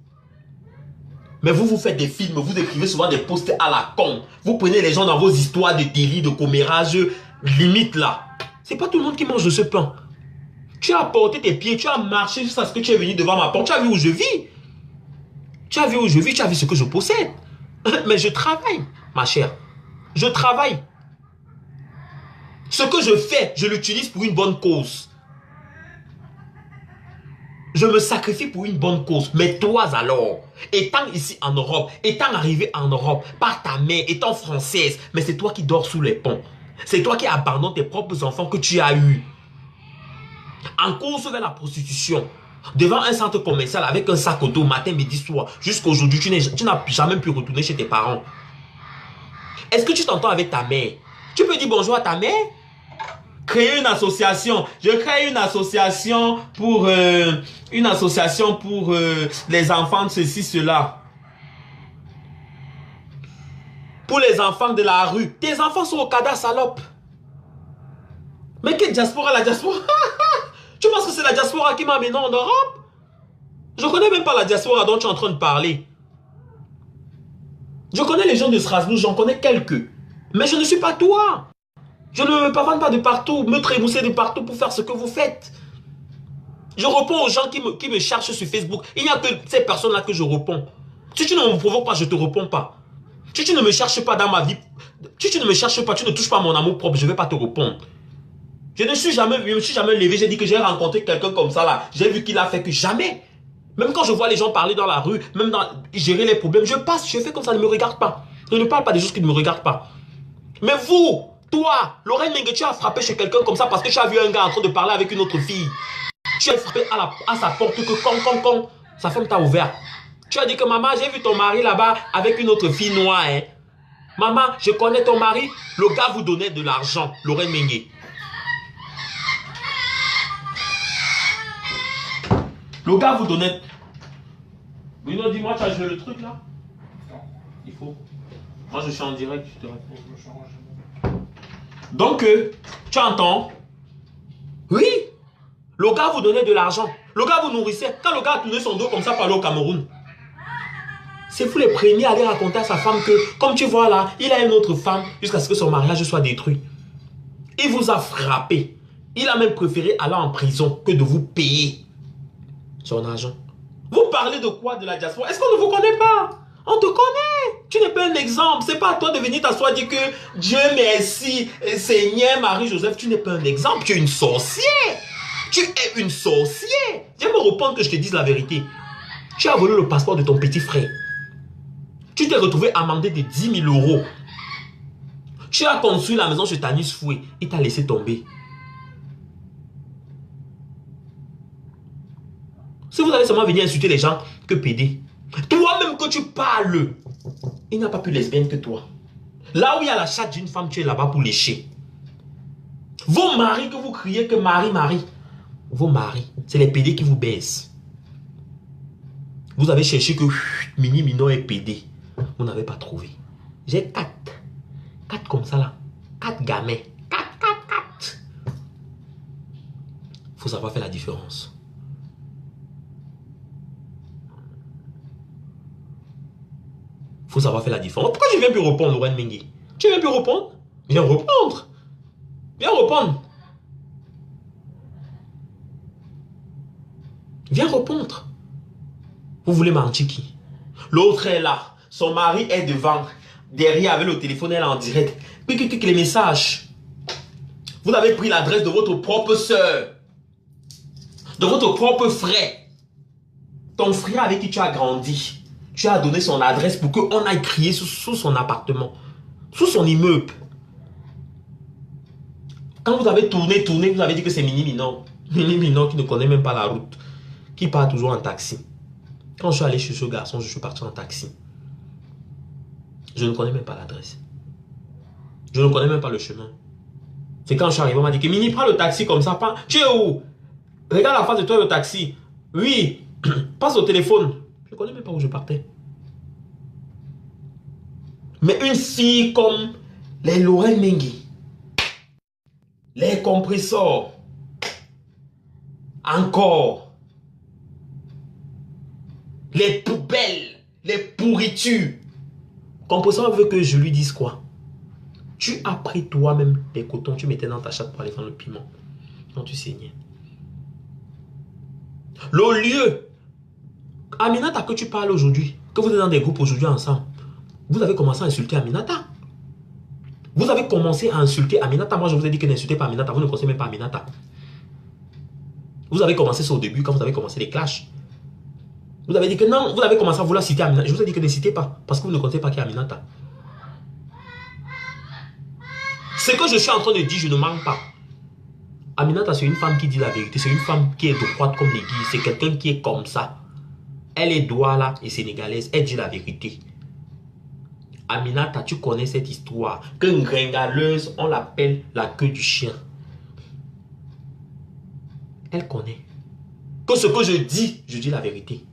Mais vous faites des films, vous écrivez souvent des posts à la con. Vous prenez les gens dans vos histoires de délit, de commérage, limite là. C'est pas tout le monde qui mange de ce pain. Tu as porté tes pieds, tu as marché jusqu'à ce que tu es venu devant ma porte. Tu as vu où je vis. Tu as vu où je vis, tu as vu ce que je possède. Mais je travaille, ma chère. Je travaille. Ce que je fais, je l'utilise pour une bonne cause. Je me sacrifie pour une bonne cause. Mais toi alors, étant ici en Europe, étant arrivé en Europe, par ta mère, étant française, mais c'est toi qui dors sous les ponts. C'est toi qui abandonnes tes propres enfants que tu as eus. En course vers la prostitution, devant un centre commercial avec un sac au dos, matin, midi, soir, jusqu'à aujourd'hui, tu n'as jamais pu retourner chez tes parents. Est-ce que tu t'entends avec ta mère? Tu peux dire bonjour à ta mère? Créer une association. Je crée une association pour les enfants de ceci, cela. Pour les enfants de la rue. Tes enfants sont au cadastre, salope. Mais quelle diaspora, la diaspora? Tu penses que c'est la diaspora qui m'a amené en Europe? Je connais même pas la diaspora dont tu es en train de parler. Je connais les gens de Strasbourg, j'en connais quelques. Mais je ne suis pas toi. Je ne me pavane pas de partout, me trémousser de partout pour faire ce que vous faites. Je réponds aux gens qui me cherchent sur Facebook. Il n'y a que ces personnes-là que je réponds. Si tu ne me provoques pas, je ne te réponds pas. Si tu ne me cherches pas dans ma vie, si tu ne me cherches pas, tu ne touches pas mon amour propre, je ne vais pas te répondre. Je me suis jamais levé, j'ai dit que j'ai rencontré quelqu'un comme ça là. J'ai vu qu'il a fait que jamais. Même quand je vois les gens parler dans la rue, même gérer les problèmes, je passe, je fais comme ça, ne me regarde pas. Je ne parle pas des choses qui ne me regardent pas. Mais vous, toi, Lorraine Mengue, tu as frappé chez quelqu'un comme ça parce que tu as vu un gars en train de parler avec une autre fille. Tu as frappé à sa porte que sa femme t'a ouvert. Tu as dit que maman, j'ai vu ton mari là-bas avec une autre fille noire. Hein. Maman, je connais ton mari. Le gars vous donnait de l'argent, Lorraine Mengue. Le gars vous donnait... Bruno, dis-moi, tu as joué le truc là? Non. Il faut. Moi, je suis en direct, je te réponds. Donc, tu entends? Oui. Le gars vous donnait de l'argent. Le gars vous nourrissait. Quand le gars a tourné son dos comme ça pour aller au Cameroun, c'est vous les premiers à aller raconter à sa femme que, comme tu vois là, il a une autre femme jusqu'à ce que son mariage soit détruit. Il vous a frappé. Il a même préféré aller en prison que de vous payer son argent. Vous parlez de quoi de la diaspora? Est-ce qu'on ne vous connaît pas? On te connaît. Tu n'es pas un exemple. C'est pas à toi de venir t'asseoir et dire que Dieu merci, Seigneur Marie-Joseph, tu n'es pas un exemple. Tu es une sorcière. Tu es une sorcière. Viens me répondre que je te dise la vérité. Tu as volé le passeport de ton petit frère. Tu t'es retrouvé amendé de 10 000 euros. Tu as construit la maison chez Tanis Foué. Il t'a laissé tomber. Si vous allez seulement venir insulter les gens, que PD. Toi-même que tu parles, il n'a pas plus lesbienne que toi. Là où il y a la chatte d'une femme, tu es là-bas pour lécher. Vos maris que vous criez que Marie, Marie. Vos maris, c'est les PD qui vous baissent. Vous avez cherché que Mini, Minon et PD. Vous n'avez pas trouvé. J'ai 4. 4 comme ça là. 4 gamins. 4. Faut savoir faire la différence. Faut savoir faire la différence. Pourquoi tu viens plus répondre, Lorraine Mengue? Tu viens plus répondre? Viens répondre. Viens répondre. Viens répondre. Vous voulez mentir qui? L'autre est là. Son mari est devant. Derrière avec le téléphone, elle est en direct. Clique les messages. Vous avez pris l'adresse de votre propre soeur. De votre propre frère. Ton frère avec qui tu as grandi. Tu as donné son adresse pour qu'on aille crier sous son appartement. Sous son immeuble. Quand vous avez tourné, vous avez dit que c'est Mini Minon. Mini Minon qui ne connaît même pas la route. Qui part toujours en taxi. Quand je suis allé chez ce garçon, je suis parti en taxi. Je ne connais même pas l'adresse. Je ne connais même pas le chemin. C'est quand je suis arrivé, on m'a dit que Mini, prends le taxi comme ça. Tu es où? Regarde la face de toi, le taxi. Oui, passe au téléphone. Je ne connais même pas où je partais. Mais une fille comme les Lorraine Mengue, les compresseurs, encore, les poubelles, les pourritures. Compresseur veut que je lui dise quoi? Tu as pris toi-même les cotons, tu mettais dans ta chatte pour aller faire le piment. Quand tu saignais. Le lieu, Aminata que tu parles aujourd'hui, que vous êtes dans des groupes aujourd'hui ensemble, vous avez commencé à insulter Aminata. Vous avez commencé à insulter Aminata. Moi, je vous ai dit que n'insultez pas Aminata. Vous ne connaissez même pas Aminata. Vous avez commencé ça au début, quand vous avez commencé les clashs. Vous avez dit que non, vous avez commencé à vouloir citer Aminata. Je vous ai dit que ne citez pas, parce que vous ne connaissez pas qui est Aminata. Ce que je suis en train de dire, je ne mens pas. Aminata, c'est une femme qui dit la vérité. C'est une femme qui est droite comme l'église. C'est quelqu'un qui est comme ça. Elle est douala et sénégalaise. Elle dit la vérité. Aminata, tu connais cette histoire. Qu'une gringaleuse, on l'appelle la queue du chien. Elle connaît. Que ce que je dis la vérité.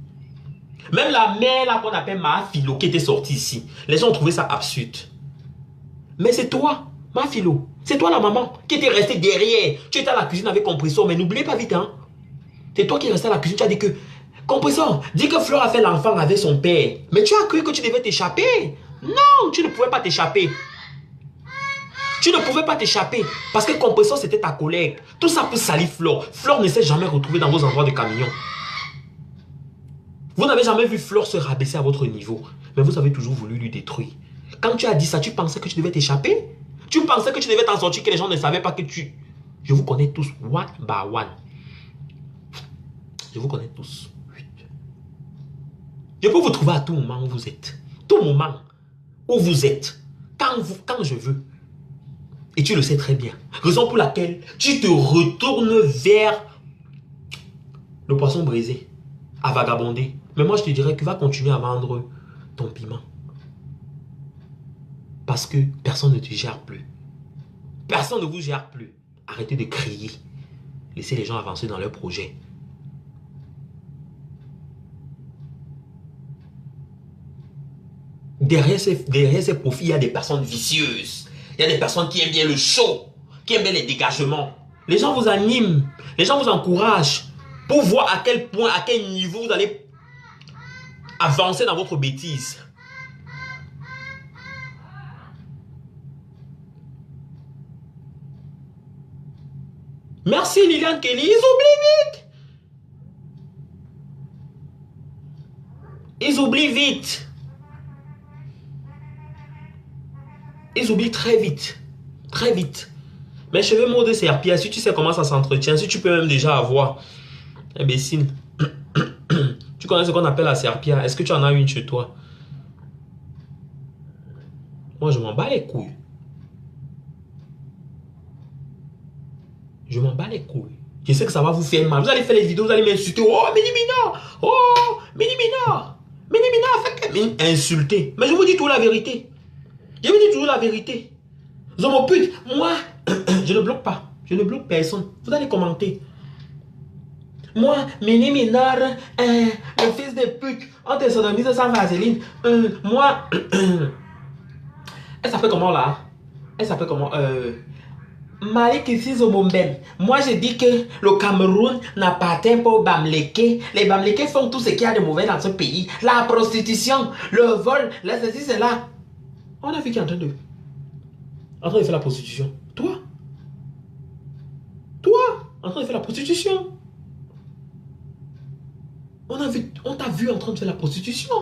Même la mère là qu'on appelle Ma Philo qui était sortie ici. Les gens ont trouvé ça absurde. Mais c'est toi, Ma Philo. C'est toi la maman qui était restée derrière. Tu étais à la cuisine avec compresseur. Mais n'oubliez pas vite, hein. C'est toi qui es resté à la cuisine. Tu as dit que compresseur, dis que Fleur a fait l'enfant avec son père. Mais tu as cru que tu devais t'échapper. Non, tu ne pouvais pas t'échapper. Tu ne pouvais pas t'échapper. Parce que compresseur, c'était ta collègue. Tout ça peut salir Fleur. Fleur ne s'est jamais retrouvée dans vos endroits de camion. Vous n'avez jamais vu Fleur se rabaisser à votre niveau. Mais vous avez toujours voulu lui détruire. Quand tu as dit ça, tu pensais que tu devais t'échapper? Tu pensais que tu devais t'en sortir, que les gens ne savaient pas que tu... Je vous connais tous, one by one. Je vous connais tous. Je peux vous trouver à tout moment où vous êtes. Tout moment où vous êtes. Quand je veux. Et tu le sais très bien. Raison pour laquelle tu te retournes vers le poisson brisé. À vagabonder. Mais moi, je te dirais que va continuer à vendre ton piment. Parce que personne ne te gère plus. Personne ne vous gère plus. Arrêtez de crier. Laissez les gens avancer dans leurs projets. Derrière ces profils, il y a des personnes vicieuses. Il y a des personnes qui aiment bien le show, qui aiment bien les dégagements. Les gens vous animent, les gens vous encouragent pour voir à quel point, à quel niveau vous allez avancer dans votre bêtise. Merci Liliane Kelly, ils oublient vite. Ils oublient vite. Ils oublient très vite. Très vite. Mais cheveux mot de serpillère, si tu sais comment ça s'entretient, si tu peux même déjà avoir. Imbécile. Tu connais ce qu'on appelle la serpillère. Est-ce que tu en as une chez toi? Moi, je m'en bats les couilles. Je m'en bats les couilles. Je sais que ça va vous faire mal. Vous allez faire les vidéos, vous allez m'insulter. Oh, Minimina! Oh, Minimina! Minimina, insulter. Mais je vous dis toujours la vérité. Je vous dis toujours la vérité. Zomo pute, moi, je ne bloque pas. Je ne bloque personne. Vous allez commenter. Moi, Mini Minor, le fils de pute, on te sodomise sans vaseline. Moi, elle s'appelle comment là? Elle s'appelle comment? Malik ici Zomomben. Moi, je dis que le Cameroun n'appartient pas aux Bamlékés. Les Bamlékés font tout ce qu'il y a de mauvais dans ce pays. La prostitution, le vol, la ceci, cela. On a vu qui est en train de faire la prostitution. Toi, en train de faire la prostitution. On t'a vu en train de faire la prostitution.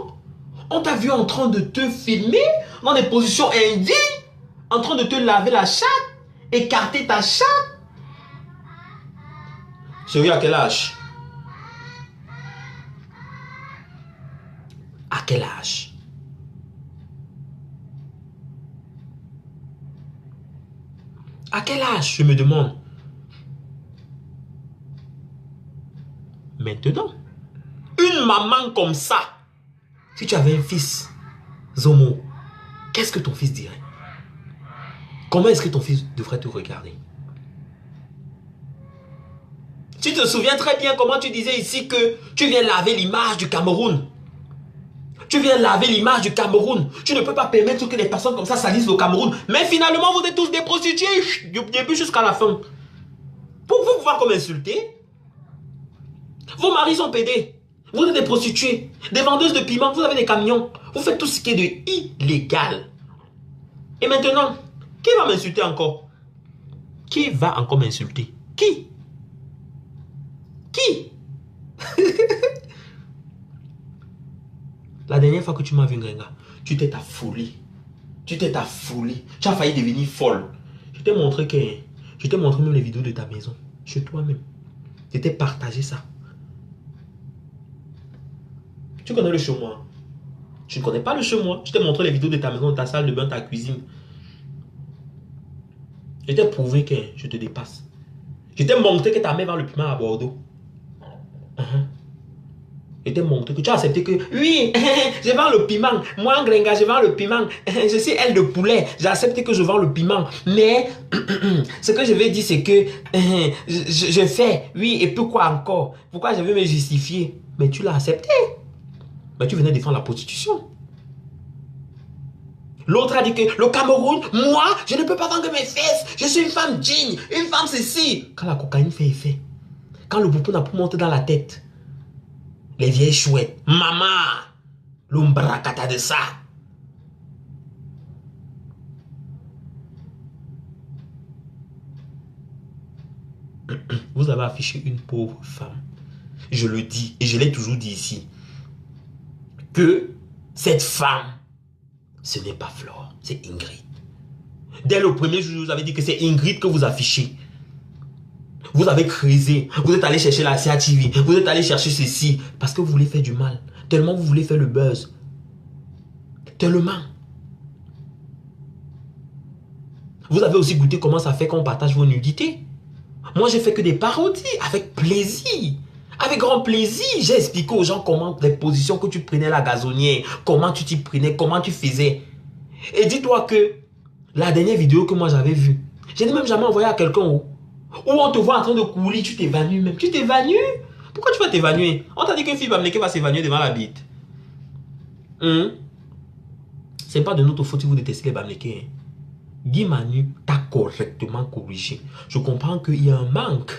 On t'a vu en train de te filmer dans des positions indignes, en train de te laver la chatte, écarter ta chatte. Chérie, à quel âge? À quel âge? À quel âge, je me demande? Maintenant, une maman comme ça, si tu avais un fils, Zomo, qu'est-ce que ton fils dirait? Comment est-ce que ton fils devrait te regarder? Tu te souviens très bien comment tu disais ici que tu viens laver l'image du Cameroun. Tu viens laver l'image du Cameroun. Tu ne peux pas permettre que des personnes comme ça salissent le Cameroun. Mais finalement, vous êtes tous des prostituées du début jusqu'à la fin. Pour vous pouvoir comme insulter, vos maris sont pédés. Vous êtes des prostituées, des vendeuses de piments, vous avez des camions. Vous faites tout ce qui est de illégal. Et maintenant, qui va m'insulter encore? Qui va encore m'insulter? Qui? Qui? La dernière fois que tu m'as vu, Ngenga, tu t'es affolé. Tu t'es affolé. Tu as failli devenir folle. Je t'ai montré même les vidéos de ta maison. Chez toi-même. Je t'ai partagé ça. Tu connais le chez moi? Tu ne connais pas le chez moi. Je t'ai montré les vidéos de ta maison, de ta salle de bain, ta cuisine. Je t'ai prouvé que je te dépasse. Je t'ai montré que ta mère vend le piment à Bordeaux. Je t'ai montré que tu as accepté que oui, je vends le piment. Moi, Grenga, je vends le piment. Je suis aile de poulet. J'ai accepté que je vends le piment. Mais ce que je vais dire, c'est que je fais. Oui, et pourquoi encore? Pourquoi je vais me justifier? Mais tu l'as accepté. Mais tu venais défendre la prostitution. L'autre a dit que le Cameroun, moi, je ne peux pas vendre mes fesses. Je suis une femme digne, une femme ceci. Quand la cocaïne fait effet, quand le boupon n'a pas monté dans la tête, les vieilles chouettes, maman, l'ombracata de ça. Vous avez affiché une pauvre femme. Je le dis, et je l'ai toujours dit ici, que cette femme, ce n'est pas Flore, c'est Ingrid. Dès le premier jour, je vous avais dit que c'est Ingrid que vous affichez. Vous avez creusé, vous êtes allé chercher la CATV, vous êtes allé chercher ceci, parce que vous voulez faire du mal. Tellement vous voulez faire le buzz. Tellement. Vous avez aussi goûté comment ça fait qu'on partage vos nudités. Moi, j'ai fait que des parodies, avec plaisir. Avec grand plaisir, j'ai expliqué aux gens comment les positions que tu prenais la gazonnière, comment tu t'y prenais, comment tu faisais. Et dis-toi que la dernière vidéo que moi j'avais vue, je n'ai même jamais envoyé à quelqu'un où on te voit en train de courir, tu t'évanouis même. Tu t'évanouis? Pourquoi tu vas t'évanouir? On t'a dit qu'une fille va s'évanouir devant la bite. C'est pas de notre faute si vous détestez les Bamlékés. Guy Manu t'a correctement corrigé. Je comprends qu'il y a un manque.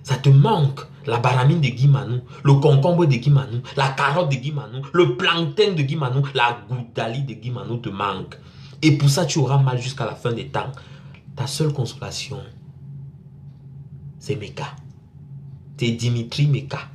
Ça te manque. La baramine de Guy Manu, le concombre de Guy Manu, la carotte de Guy Manu, le plantain de Guy Manu, la goudalie de Guy Manu te manque. Et pour ça, tu auras mal jusqu'à la fin des temps. Ta seule consolation, c'est Meka. C'est Dimitri Meka.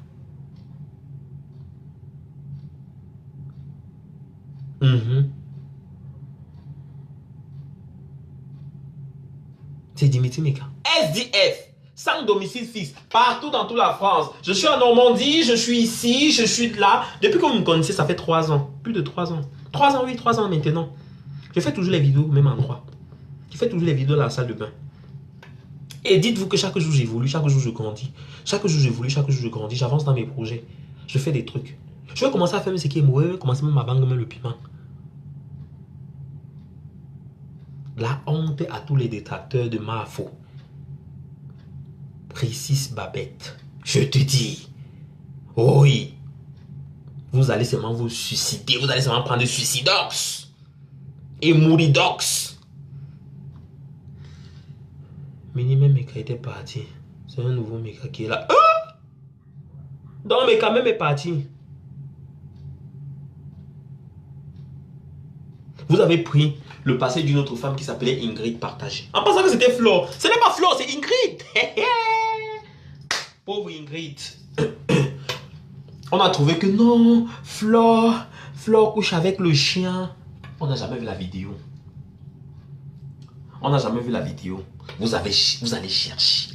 C'est Dimitri Meka. SDF, sans domicile fixe, partout dans toute la France. Je suis en Normandie, je suis ici, je suis là. Depuis que vous me connaissez, ça fait 3 ans. Plus de 3 ans. 3 ans, oui, 3 ans maintenant. Je fais toujours les vidéos au même endroit. Je fais toujours les vidéos dans la salle de bain. Et dites-vous que chaque jour j'évolue, chaque jour je grandis. Chaque jour j'évolue, chaque jour je grandis. J'avance dans mes projets. Je fais des trucs. Je vais commencer à faire ce qui est mauvais, commencer même à vendre même le piment. La honte à tous les détracteurs de Mafo. Précise Babette. Je te dis. Oui. Vous allez seulement vous suicider. Vous allez seulement prendre des suicidox. Et mouridox. Minimum Meka était parti. C'est un nouveau Meka qui est là. Ah! Donc Meka même est parti. Vous avez pris le passé d'une autre femme qui s'appelait Ingrid partagé. En pensant que c'était Flore. Ce n'est pas Flore, c'est Ingrid. Pauvre Ingrid. On a trouvé que non, Flore couche avec le chien. On n'a jamais vu la vidéo. On n'a jamais vu la vidéo. Vous allez chercher.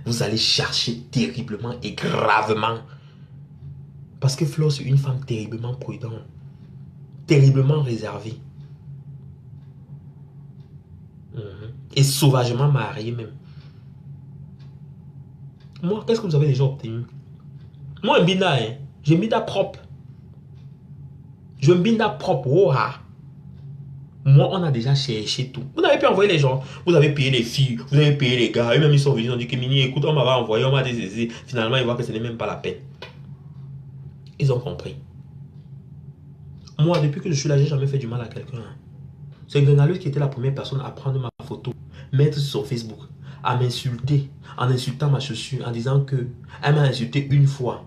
Vous allez chercher terriblement et gravement. Parce que Flore, c'est une femme terriblement prudente. Terriblement réservée. Et sauvagement mariée même. Moi, qu'est-ce que vous avez déjà obtenu? Moi, un binda, hein. J'ai mis propre. Je me binda propre. Oh, ah. Moi, on a déjà cherché tout. Vous n'avez pu envoyer les gens. Vous avez payé les filles. Vous avez payé les gars. Eux-mêmes, ils sont venus. Ils ont dit que Mini, écoute, on m'avait envoyé. On m'a désaisé. Finalement, ils voient que ce n'est même pas la peine. Ils ont compris. Moi, depuis que je suis là, j'ai jamais fait du mal à quelqu'un. C'est Grenaleuse qui était la première personne à prendre ma photo, mettre sur Facebook, à m'insulter, en insultant ma chaussure, en disant que elle m'a insulté une fois.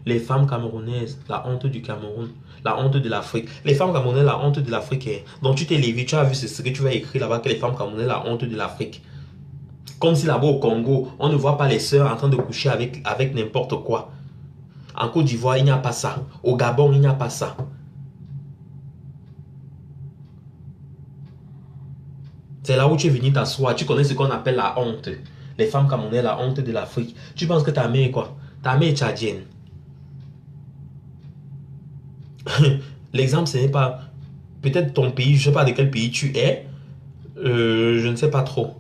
Les femmes camerounaises, la honte du Cameroun, la honte de l'Afrique. Les femmes camerounaises, la honte de l'Afrique. Donc tu t'es levé, tu as vu ce que tu vas écrire là-bas, que les femmes camerounaises, la honte de l'Afrique. Comme si là-bas au Congo, on ne voit pas les sœurs en train de coucher avec n'importe quoi. En Côte d'Ivoire, il n'y a pas ça. Au Gabon, il n'y a pas ça. C'est là où tu es venu t'asseoir. Tu connais ce qu'on appelle la honte. Les femmes camerounaises, la honte de l'Afrique. Tu penses que ta mère est quoi? Ta mère est tchadienne. L'exemple, ce n'est pas... Peut-être ton pays, je ne sais pas de quel pays tu es. Je ne sais pas trop.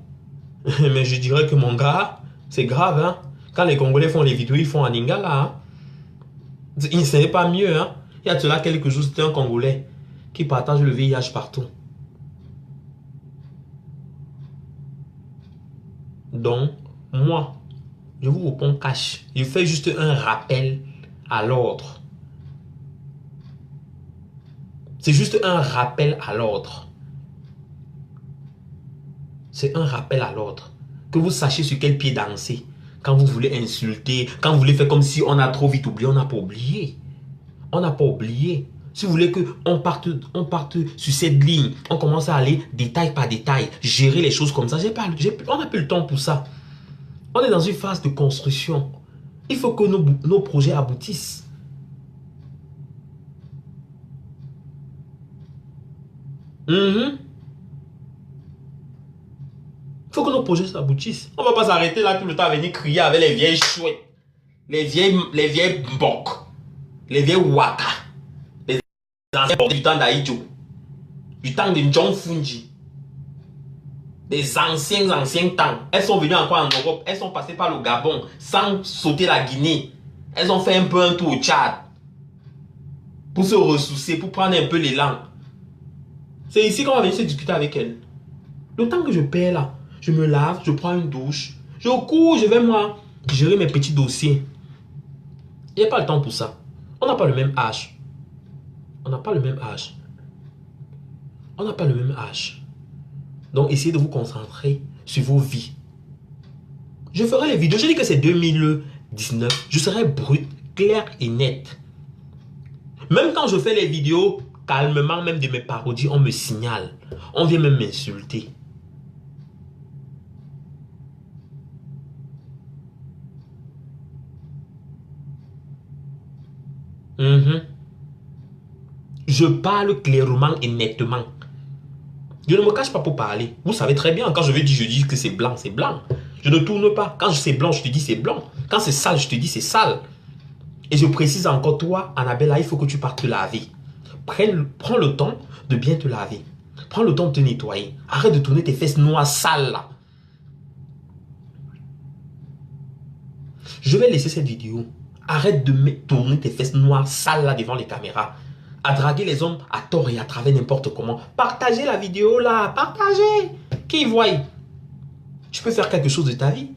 Mais je dirais que mon gars, c'est grave. Hein? Quand les Congolais font les vidéos, ils font en Lingala. Hein? Ce n'est pas mieux. Hein? Il y a cela quelques jours, c'était un Congolais qui partage le VIH partout. Donc, moi, je vous réponds cash. Je fais juste un rappel à l'ordre. C'est juste un rappel à l'ordre. C'est un rappel à l'ordre. Que vous sachiez sur quel pied danser. Quand vous voulez insulter, quand vous voulez faire comme si on a trop vite oublié, on n'a pas oublié. On n'a pas oublié. Si vous voulez qu'on parte sur cette ligne, on commence à aller détail par détail, gérer les choses comme ça. On n'a plus le temps pour ça. On est dans une phase de construction. Il faut que nos projets aboutissent. Il faut que nos projets aboutissent. On ne va pas s'arrêter là tout le temps à venir crier avec les vieilles chouettes, les vieilles mbok, les vieilles waka, les anciens du temps d'Aïdjo, du temps de Njong Fungi, des anciens temps. Elles sont venues encore en Europe, elles sont passées par le Gabon sans sauter la Guinée. Elles ont fait un peu un tour au Tchad pour se ressourcer, pour prendre un peu l'élan. C'est ici qu'on va venir se discuter avec elles. Le temps que je perds là, je me lave, je prends une douche, je cours, je vais moi gérer mes petits dossiers. Il n'y a pas le temps pour ça. On n'a pas le même âge. On n'a pas le même âge. On n'a pas le même âge. Donc essayez de vous concentrer sur vos vies. Je ferai les vidéos, je dis que c'est 2019, je serai brut, clair et net. Même quand je fais les vidéos, calmement, même de mes parodies, on me signale. On vient même m'insulter. Je parle clairement et nettement. Je ne me cache pas pour parler. Vous savez très bien, quand je veux dire, je dis que c'est blanc, c'est blanc. Je ne tourne pas. Quand c'est blanc, je te dis c'est blanc. Quand c'est sale, je te dis c'est sale. Et je précise encore, toi, Annabella, il faut que tu partes te laver. Prends le temps de bien te laver. Prends le temps de te nettoyer. Arrête de tourner tes fesses noires sales là. Je vais laisser cette vidéo. Arrête de tourner tes fesses noires sales là devant les caméras. À draguer les hommes à tort et à travers n'importe comment. Partagez la vidéo là. Partagez. Qui voit? Tu peux faire quelque chose de ta vie.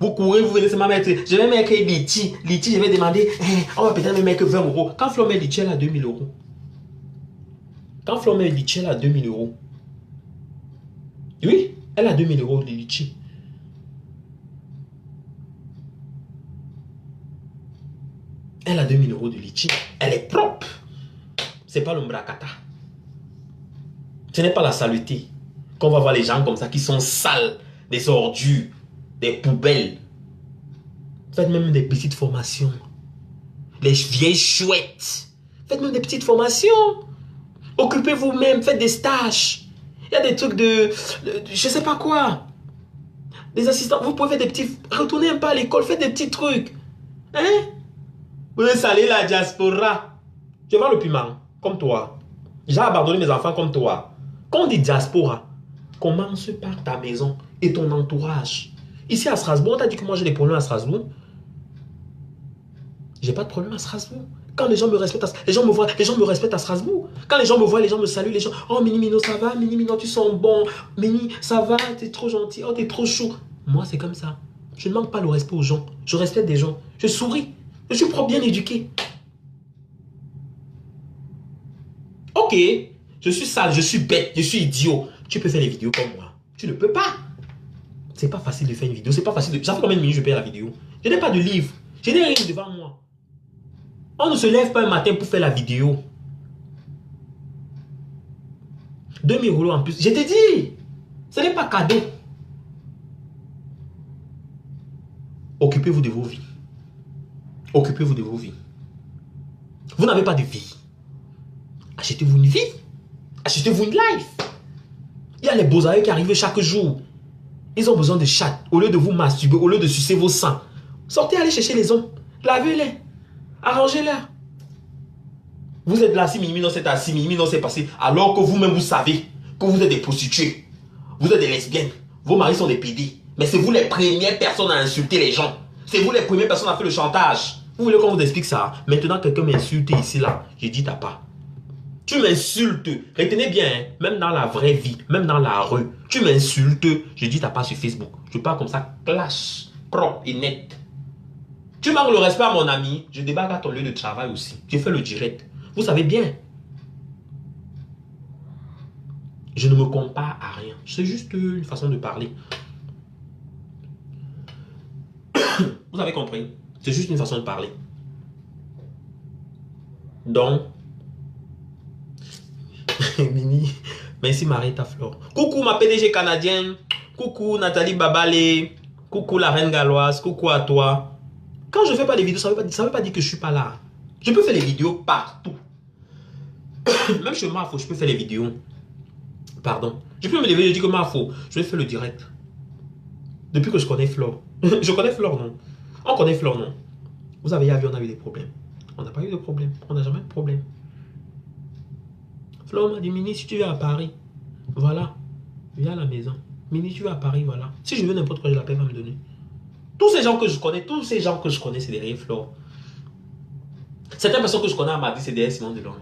Vous courez, vous venez seulement mettre. Je vais mettre Litchi. Litchi, je vais demander. On va peut-être me mettre 20 euros. Quand Flo met Litchi, elle a 2000 euros. Quand Flo met Litchi, elle a 2000 euros. Oui, elle a 2000 euros de Litchi. Elle a 2000 euros de litchi. Elle est propre. C'est pas l'ombrakata. Ce n'est pas la saleté. Qu'on va voir les gens comme ça qui sont sales, des ordures, des poubelles. Faites même des petites formations. Les vieilles chouettes. Faites même des petites formations. Occupez-vous même. Faites des stages. Il y a des trucs de je sais pas quoi. Des assistants. Vous pouvez faire des petits. Retournez un peu à l'école. Faites des petits trucs. Hein? Vous allez saler la diaspora. Je vends le piment, comme toi. J'ai abandonné mes enfants comme toi. Quand on dit diaspora, commence par ta maison et ton entourage. Ici à Strasbourg, on t'a dit que moi j'ai des problèmes à Strasbourg. J'ai pas de problème à Strasbourg. Quand les gens me respectent, les gens me voient, les gens me respectent à Strasbourg. Quand les gens me voient, les gens me saluent, les gens, oh Mini Mino, ça va, Mini Mino, tu sens bon, Mini, ça va, t'es trop gentil, oh t'es trop chaud. Moi c'est comme ça. Je ne manque pas le respect aux gens. Je respecte des gens. Je souris. Je suis propre, bien éduqué. Ok, je suis sale, je suis bête, je suis idiot. Tu peux faire les vidéos comme moi. Tu ne peux pas. C'est pas facile de faire une vidéo. C'est pas facile de... Ça fait combien de minutes je paye la vidéo? Je n'ai pas de livre. Je n'ai rien devant moi. On ne se lève pas un matin pour faire la vidéo. 2000 euros en plus. Je t'ai dit. Ce n'est pas cadeau. Occupez-vous de vos vies. Occupez-vous de vos vies. Vous n'avez pas de vie. Achetez-vous une vie. Achetez-vous une life. Il y a les beaux-aïeux qui arrivent chaque jour. Ils ont besoin de chat. Au lieu de vous masturber, au lieu de sucer vos sangs. Sortez, allez chercher les hommes. Lavez-les. Arrangez-les. Vous êtes là, si Mimi non c'est assis, Mimi non c'est passé. Alors que vous-même vous savez que vous êtes des prostituées. Vous êtes des lesbiennes. Vos maris sont des pédés. Mais c'est vous les premières personnes à insulter les gens. C'est vous les premières personnes à faire le chantage. Vous voulez qu'on vous explique ça? Maintenant, quelqu'un m'insulte ici, là. Je dis t'as pas. Tu m'insultes. Retenez bien, hein, même dans la vraie vie, même dans la rue, tu m'insultes. Je dis t'as pas sur Facebook. Je parle comme ça, clash, propre et net. Tu manques le respect à mon ami, je débarque à ton lieu de travail aussi. Je fais le direct. Vous savez bien. Je ne me compare à rien. C'est juste une façon de parler. Vous avez compris? C'est juste une façon de parler. Donc, Mini, merci Marietta Flore. Coucou ma PDG canadienne. Coucou Nathalie Babale. Coucou la reine galloise. Coucou à toi. Quand je fais pas des vidéos, ça veut pas dire que je suis pas là. Je peux faire les vidéos partout. Même chez Mafo, je peux faire les vidéos. Pardon. Je peux me lever et dire que Mafo, je vais faire le direct. Depuis que je connais Flore. Je connais Flore, non? On connaît Flore, non? Vous avez vu, on a eu des problèmes. On n'a pas eu de problème. On n'a jamais eu de problème. Flore m'a dit, Mini, si tu viens à Paris, voilà, viens à la maison. Mini, tu vas à Paris, voilà. Si je veux n'importe quoi, je l'appelle, va me donner. Tous ces gens que je connais, c'est derrière Flore. Certaines personnes que je connais à ma vie, c'est derrière Simon Delorme.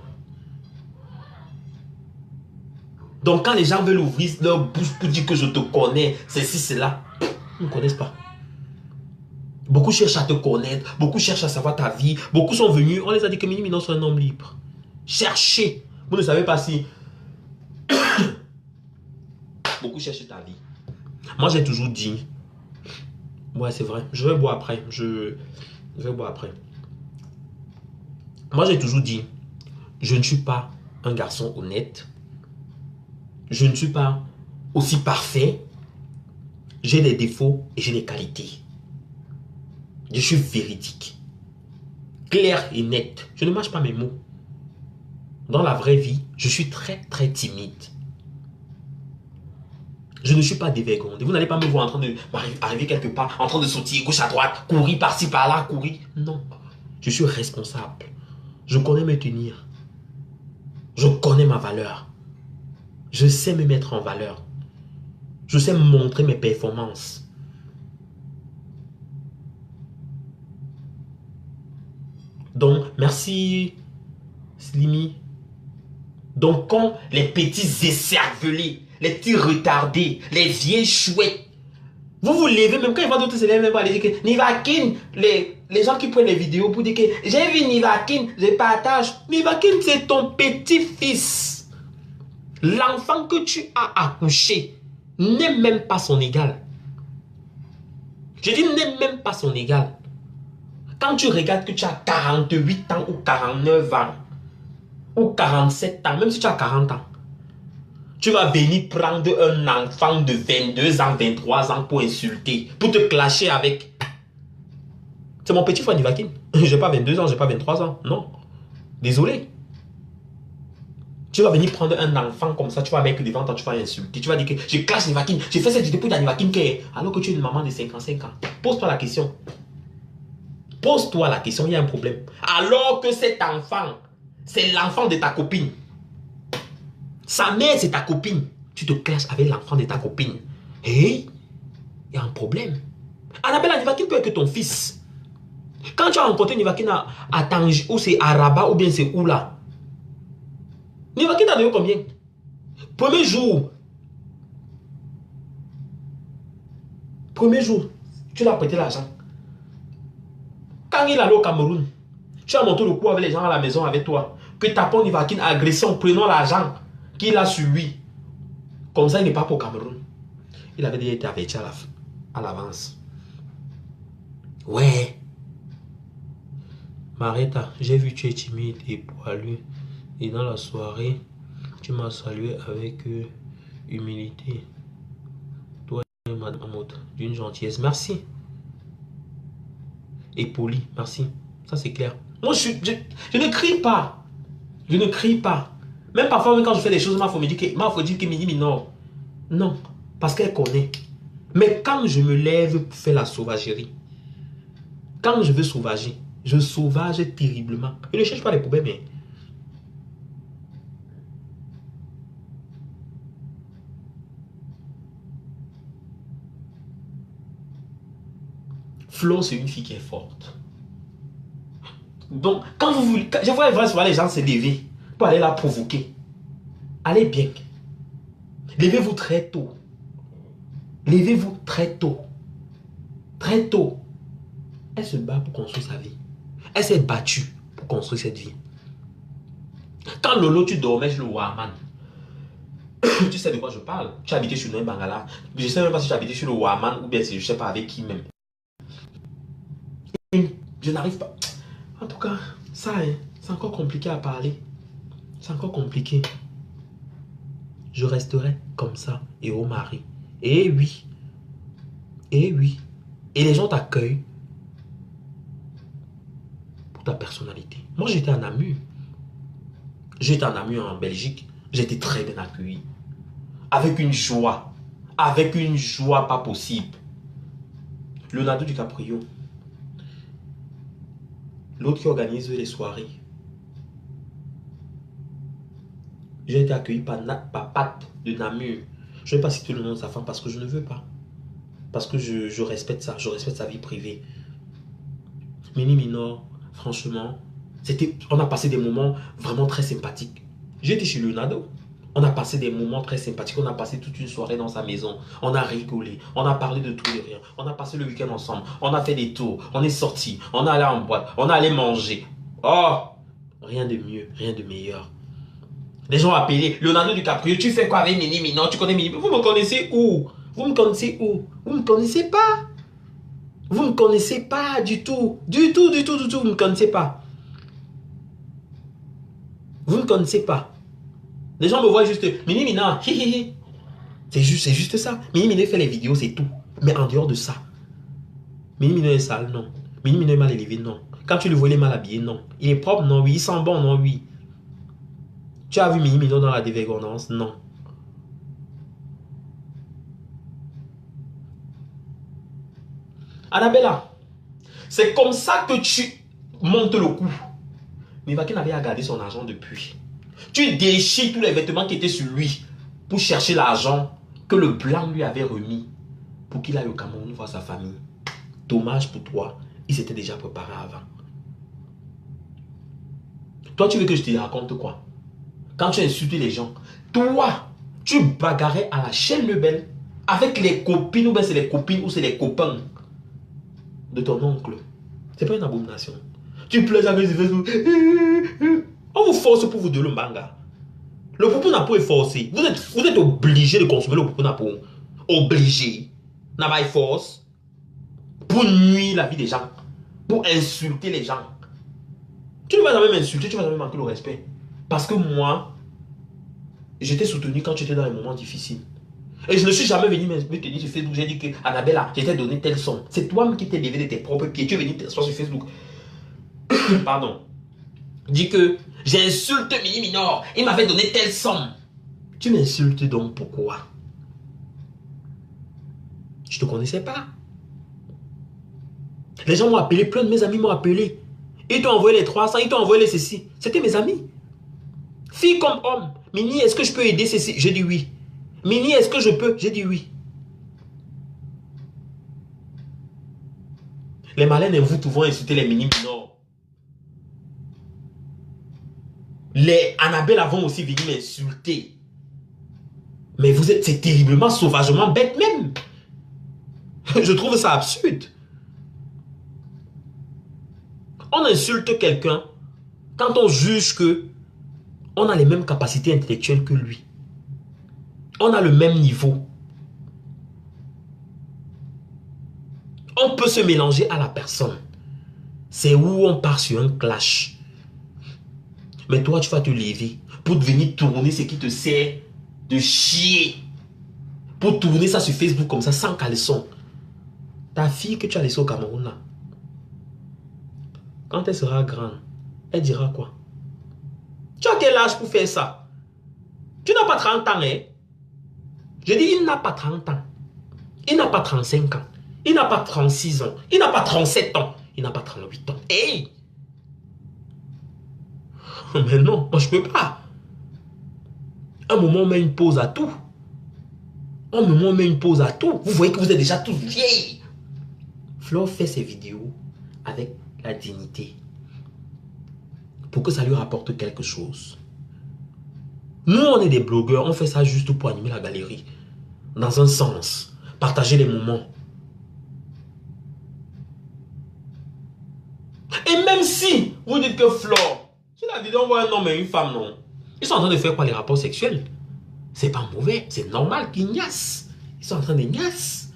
Donc quand les gens veulent ouvrir leur bouche pour dire que je te connais, c'est ci, c'est là, ils ne me connaissent pas. Beaucoup cherchent à te connaître, beaucoup cherchent à savoir ta vie, beaucoup sont venus, on les a dit que Mini Minon c'est un homme libre. Cherchez. Vous ne savez pas si... Beaucoup cherchent ta vie. Moi j'ai toujours dit, ouais c'est vrai, je vais boire après, je vais boire après. Moi j'ai toujours dit, je ne suis pas un garçon honnête. Je ne suis pas aussi parfait. J'ai des défauts et j'ai des qualités. Je suis véridique. Clair et net. Je ne mâche pas mes mots. Dans la vraie vie, je suis très très timide. Je ne suis pas dévergondé. Vous n'allez pas me voir en train de arriver quelque part, en train de sauter gauche à droite, courir par-ci, par-là, courir. Non. Je suis responsable. Je connais me tenir. Je connais ma valeur. Je sais me mettre en valeur. Je sais montrer mes performances. Donc, merci Slimy. Donc, quand les petits écervelés, les petits retardés, les vieilles chouettes, vous vous levez, même quand ils voient d'autres élèves, même aller dire que Nivakin, les gens qui prennent les vidéos pour dire que j'ai vu Nivakin, je partage. Nivakin, c'est ton petit-fils. L'enfant que tu as accouché n'est même pas son égal. Je dis n'est même pas son égal. Quand tu regardes que tu as 48 ans ou 49 ans, ou 47 ans, même si tu as 40 ans, tu vas venir prendre un enfant de 22 ans, 23 ans pour insulter, pour te clasher avec. C'est mon petit frère Nivakin. Je n'ai pas 22 ans, je n'ai pas 23 ans. Non. Désolé. Tu vas venir prendre un enfant comme ça, tu vas mettre devant toi, tu vas insulter. Tu vas dire que je clash Nivakin, j'ai fait cette vidéo pour Nivakin, alors que tu es une maman de 55 ans. Pose-toi la question. Pose-toi la question, il y a un problème. Alors que cet enfant, c'est l'enfant de ta copine. Sa mère, c'est ta copine. Tu te clashes avec l'enfant de ta copine. Hey, il y a un problème. Annabelle Nivakin peut être que ton fils. Quand tu as rencontré Nivakin à Tangier, ou c'est à Rabat, ou bien c'est où là? Nivakin t'a donné combien? Premier jour. Premier jour, tu l'as prêté l'argent. Quand il allait au Cameroun, tu as monté le coup avec les gens à la maison avec toi. Que Tapon Nivakin a agressé en prenant l'argent qu'il a sur lui. Comme ça, il n'est pas pour Cameroun. Il avait déjà été averti à l'avance. Ouais. Marita, j'ai vu que tu es timide et poilu. Et dans la soirée, tu m'as salué avec humilité. Toi et Madame Maud, d'une gentillesse. Merci. Et poli, merci. Ça, c'est clair. Moi, je ne crie pas. Je ne crie pas. Même parfois, quand je fais des choses, il faut me dire que Mini non. Non, parce qu'elle connaît. Mais quand je me lève pour faire la sauvagerie, quand je veux sauvager, je sauvage terriblement. Je ne cherche pas les problèmes. Mais... Flo, c'est une fille qui est forte. Donc, quand vous voulez... Je vois souvent les gens se lever pour aller la provoquer. Allez bien. Levez-vous très tôt. Levez-vous très tôt. Très tôt. Elle se bat pour construire sa vie. Elle s'est battue pour construire cette vie. Quand Lolo, tu dormais chez le Waman, tu sais de quoi je parle. Tu habitais chez Noé Bangala. Je ne sais même pas si tu habitais chez le Waman ou bien si je ne sais pas avec qui même. Je n'arrive pas. En tout cas, ça, hein, c'est encore compliqué à parler. C'est encore compliqué. Je resterai comme ça et au mari. Et oui. Et oui. Et les gens t'accueillent pour ta personnalité. Moi, j'étais en Namur. J'étais en Namur en Belgique. J'étais très bien accueilli. Avec une joie. Avec une joie pas possible. Leonardo DiCaprio. L'autre qui organise les soirées. J'ai été accueilli par Pat de Namur. Je ne vais pas citer le nom de sa femme parce que je ne veux pas. Parce que je respecte ça. Je respecte sa vie privée. Mini Minor, franchement, on a passé des moments vraiment très sympathiques. J'étais chez Leonardo. On a passé des moments très sympathiques. On a passé toute une soirée dans sa maison. On a rigolé. On a parlé de tout et rien. On a passé le week-end ensemble. On a fait des tours. On est sortis. On est allé en boîte. On est allé manger. Oh, rien de mieux, rien de meilleur. Les gens ont appelé Leonardo DiCaprio. Tu fais quoi avec Mini Minor? Tu connais Mini? Vous me connaissez où? Vous me connaissez où? Vous me connaissez pas? Vous ne me connaissez pas du tout. Du tout, du tout, du tout. Vous ne me connaissez pas. Vous ne me connaissez pas. Les gens me voient juste Mini Mina. C'est juste ça. Mini Mina fait les vidéos, c'est tout. Mais en dehors de ça, Mini Mina est sale, non. Mini Mina est mal élevé, non. Quand tu le vois, il est mal habillé, non. Il est propre, non, oui. Il sent bon, non, oui. Tu as vu Mini Mina dans la dévergondance, non. Annabella, c'est comme ça que tu montes le coup. Mivaki n'avait à garder son argent depuis. Tu déchires tous les vêtements qui étaient sur lui pour chercher l'argent que le blanc lui avait remis pour qu'il aille au Cameroun voir sa famille. Dommage pour toi, il s'était déjà préparé avant. Toi, tu veux que je te raconte quoi? Quand tu insultes les gens, toi, tu bagarrais à la chaîne Lebel avec les copines, ou bien c'est les copines ou c'est les copains de ton oncle. C'est pas une abomination. Tu pleures avec les Facebook. On vous force pour vous donner le manga. Le poupou n'a pas forcé. Vous êtes obligé de consommer le poupou n'a pas. Obligé. N'a pas force. Pour nuire la vie des gens. Pour insulter les gens. Tu ne vas jamais m'insulter, tu ne vas jamais manquer le respect. Parce que moi, je t'ai soutenu quand tu étais dans les moments difficiles. Et je ne suis jamais venu me tenir sur Facebook. J'ai dit que Annabella, je t'ai donné telle somme. C'est toi qui t'es levé de tes propres pieds. Tu es venu t'asseoir sur Facebook. Pardon. Dis que j'insulte Mini Minor. Il m'avait donné telle somme. Tu m'insultes donc pourquoi? Je ne te connaissais pas. Les gens m'ont appelé, plein de mes amis m'ont appelé. Ils t'ont envoyé les 300, ils t'ont envoyé les ceci. C'était mes amis. Fille comme homme. Mini, est-ce que je peux aider ceci? J'ai dit oui. Mini, est-ce que je peux? J'ai dit oui. Les malins et vous pouvez insulter les Mini Minor. Les Annabelle vont aussi venir m'insulter. Mais vous êtes, c'est terriblement, sauvagement bête même. Je trouve ça absurde. On insulte quelqu'un quand on juge que on a les mêmes capacités intellectuelles que lui. On a le même niveau. On peut se mélanger à la personne. C'est où on part sur un clash. Mais toi, tu vas te lever pour venir tourner ce qui te sert de chier. Pour tourner ça sur Facebook comme ça, sans caleçon. Ta fille que tu as laissée au Cameroun là, quand elle sera grande, elle dira quoi? Tu as quel âge pour faire ça? Tu n'as pas 30 ans, hein? Je dis, il n'a pas 30 ans. Il n'a pas 35 ans. Il n'a pas 36 ans. Il n'a pas 37 ans. Il n'a pas 38 ans. Hey! Mais non, moi je peux pas. Un moment, on met une pause à tout. Un moment, on met une pause à tout. Vous voyez que vous êtes déjà tous vieilles. Flo fait ses vidéos avec la dignité. Pour que ça lui rapporte quelque chose. Nous, on est des blogueurs. On fait ça juste pour animer la galerie. Dans un sens. Partager les moments. Et même si vous dites que Flo, si la vidéo voit un homme et une femme, non. Ils sont en train de faire quoi, les rapports sexuels? C'est pas mauvais. C'est normal qu'ils niassent. Ils sont en train de niasse.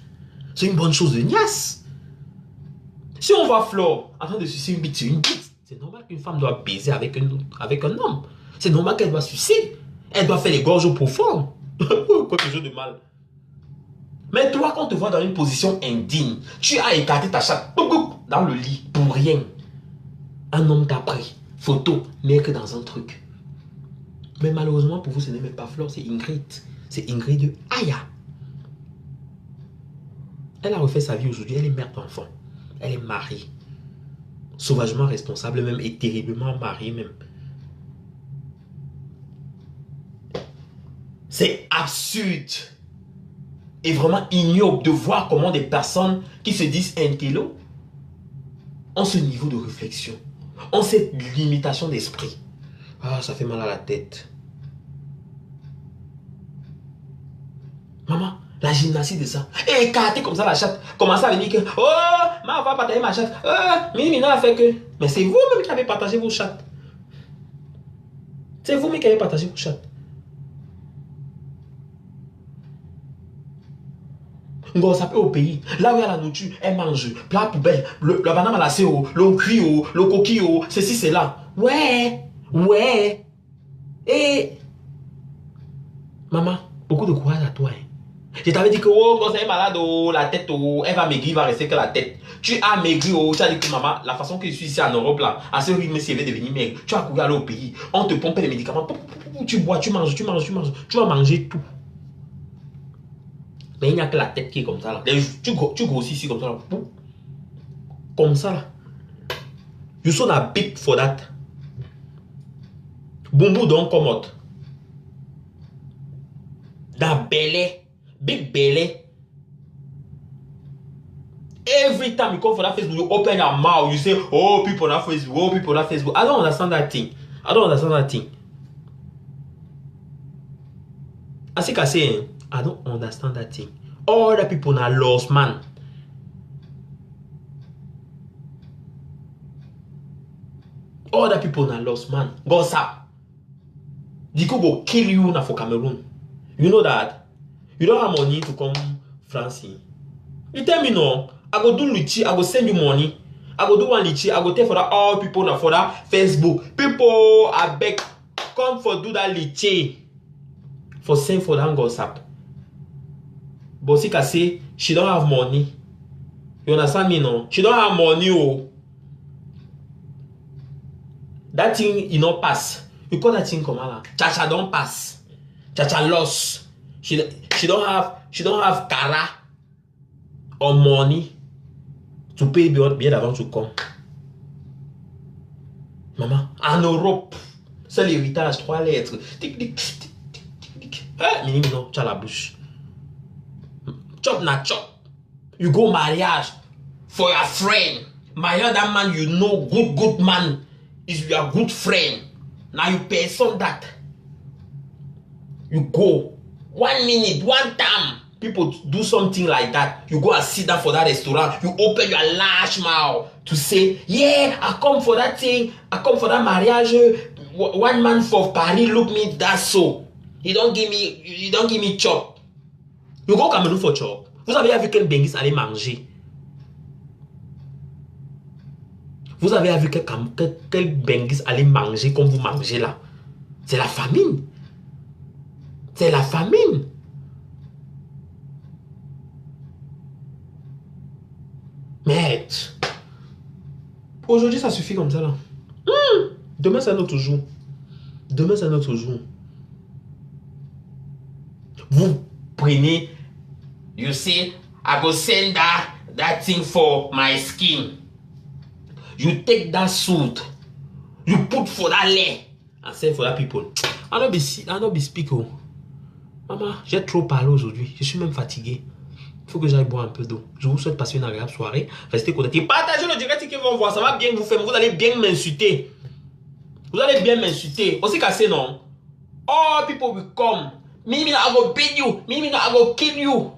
C'est une bonne chose de niasse. Si on voit Flo en train de sucer une bite sur une bite, c'est normal qu'une femme doit baiser avec un homme. C'est normal qu'elle doit sucer. Elle doit faire les gorges profondes. Quoi que chose de mal. Mais toi, quand on te voit dans une position indigne, tu as écarté ta chatte dans le lit pour rien. Un homme t'a pris. Photo, n'est que dans un truc. Mais malheureusement pour vous, ce n'est même pas Flore, c'est Ingrid. C'est Ingrid de Aya. Elle a refait sa vie aujourd'hui. Elle est mère d'enfant. Elle est mariée. Sauvagement responsable même et terriblement mariée même. C'est absurde et vraiment ignoble de voir comment des personnes qui se disent intello ont ce niveau de réflexion, ont cette limitation d'esprit. Ah, ça fait mal à la tête. Maman, la gymnastique de ça. Et écarter comme ça la chatte. Commencer à venir que, oh, ma va partager ma chatte. Mini a fait que. Mais c'est vous-même qui avez partagé vos chattes. C'est vous-même qui avez partagé vos chattes. Bon, ça peut au pays. Là où il y a la nourriture, elle mange. Plat poubelle, le banane à la CO, le cuit, le coquille, ceci, c'est là. Ouais, ouais. Et maman, beaucoup de courage à toi. Hein. Je t'avais dit que oh, quand elle est malade, oh, la tête, oh, elle va maigrir, il va rester que la tête. Tu as maigri, oh, tu as dit que maman, la façon que je suis ici en Europe, là, à ce rythme, si elle veut devenir maigre, tu as couru aller au pays. On te pompe les médicaments, tu bois, tu manges, tu vas manger tout. Mais il n'y a que la tête qui est comme ça là. Tu grossis ici comme ça là. Comme ça là. You so na big for that. Bumbu don't come out. That belly. Big belly. Every time you come for that Facebook, you open your mouth. You say, oh, people on Facebook. Oh, people on Facebook. I don't understand that thing. I don't understand that thing. As I say, I don't understand that thing. All the people are lost, man. All the people are lost, man. Gossip. They could go kill you now for Cameroon. You know that? You don't have money to come France. You tell me no. I go do Lichi. I go send you money. I go do one Lichi. I go tell for that all people now for that Facebook. People, I beg, come for do that Lichi. For send for that gossip. But she can say she don't have money. You understand me no? She don't have money. Oh. That thing you not pass. You call that thing come out. Chacha don't pass. Chacha lost. She don't have cara or money to pay bien avant to come. Maman, en Europe, c'est l'héritage 3 lettres. Tic tic tic tic tic. Mini non, tu as la bouche. Chop na chop. You go mariage for your friend. Marry that man you know, good man. Is your good friend. Now you person that. You go 1 minute, 1 time. People do something like that. You go and sit down for that restaurant. You open your large mouth to say, yeah, I come for that thing. I come for that mariage. 1 man for Paris look me that so. You don't give me chop. You go Cameroun for chop. Vous avez vu quel Bengis aller manger? Vous avez vu quel Bengis allait manger comme vous mangez là? C'est la famine. C'est la famine. Mais aujourd'hui ça suffit comme ça là. Demain c'est un autre jour. Demain c'est un autre jour. Vous prenez, you say, I go send that thing for my skin. You take that suit, you put for that leg, and send for that people. I don't be speaking. Maman, j'ai trop parlé aujourd'hui. Je suis même fatigué. Il faut que j'aille boire un peu d'eau. Je vous souhaite passer une agréable soirée. Restez connectés. Partagez le direct qu'ils vont voir. Ça va bien vous faire. Vous allez bien m'insulter. Vous allez bien m'insulter. Aussi cassé, non? All people will come. Me, I go beat you. Me, I go kill you.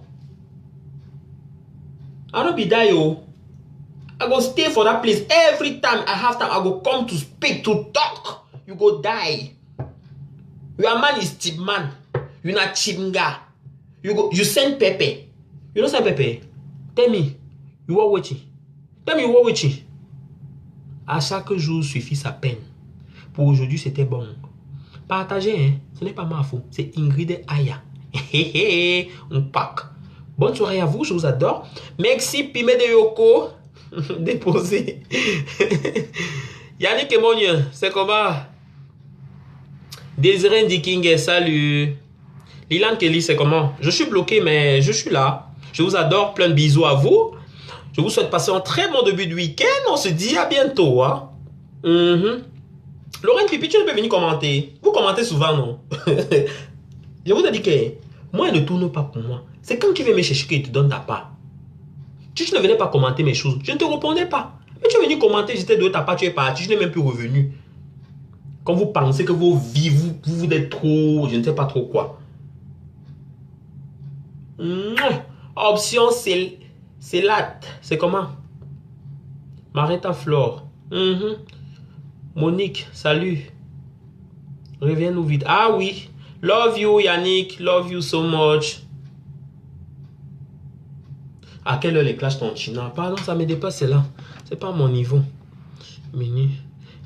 I don't be die, yo. I go stay for that place. Every time I have time, I go come to speak, to talk. You go die. Your man is cheap man. You not chinga. You send Pepe. You don't send Pepe. Tell me, you are watching. Tell me you are watching. À chaque jour suffit sa peine. Pour aujourd'hui, c'était bon. Partagez, hein. Ce n'est pas ma faute. C'est Ingrid et Aya. On pack. Bonne soirée à vous, je vous adore. Merci, Pime de Yoko. Déposé. Yannick et Mogne, c'est comment? Désiré Ndiking, salut. Lilan Kelly, c'est comment? Je suis bloqué, mais je suis là. Je vous adore, plein de bisous à vous. Je vous souhaite passer un très bon début de week-end. On se dit à bientôt. Hein? Lorraine Pipi, tu ne peux venir commenter. Vous commentez souvent, non? Je vous ai dit que moi, il ne tourne pas pour moi. C'est quand tu viens me chercher qu'il te donne ta part. Tu ne venais pas commenter mes choses. Je ne te répondais pas. Mais tu es venu commenter, j'étais de ta part, tu es parti. Je n'ai même plus revenu. Quand vous pensez que vos vies, vous êtes trop, je ne sais pas trop quoi. Option, c'est latte. C'est comment? Marita Flore. Monique, salut. Reviens-nous vite. Ah oui. Love you, Yannick. Love you so much. À quelle heure les clashs ton China? Pardon, ça me dépasse, c'est là. C'est pas mon niveau. Mini.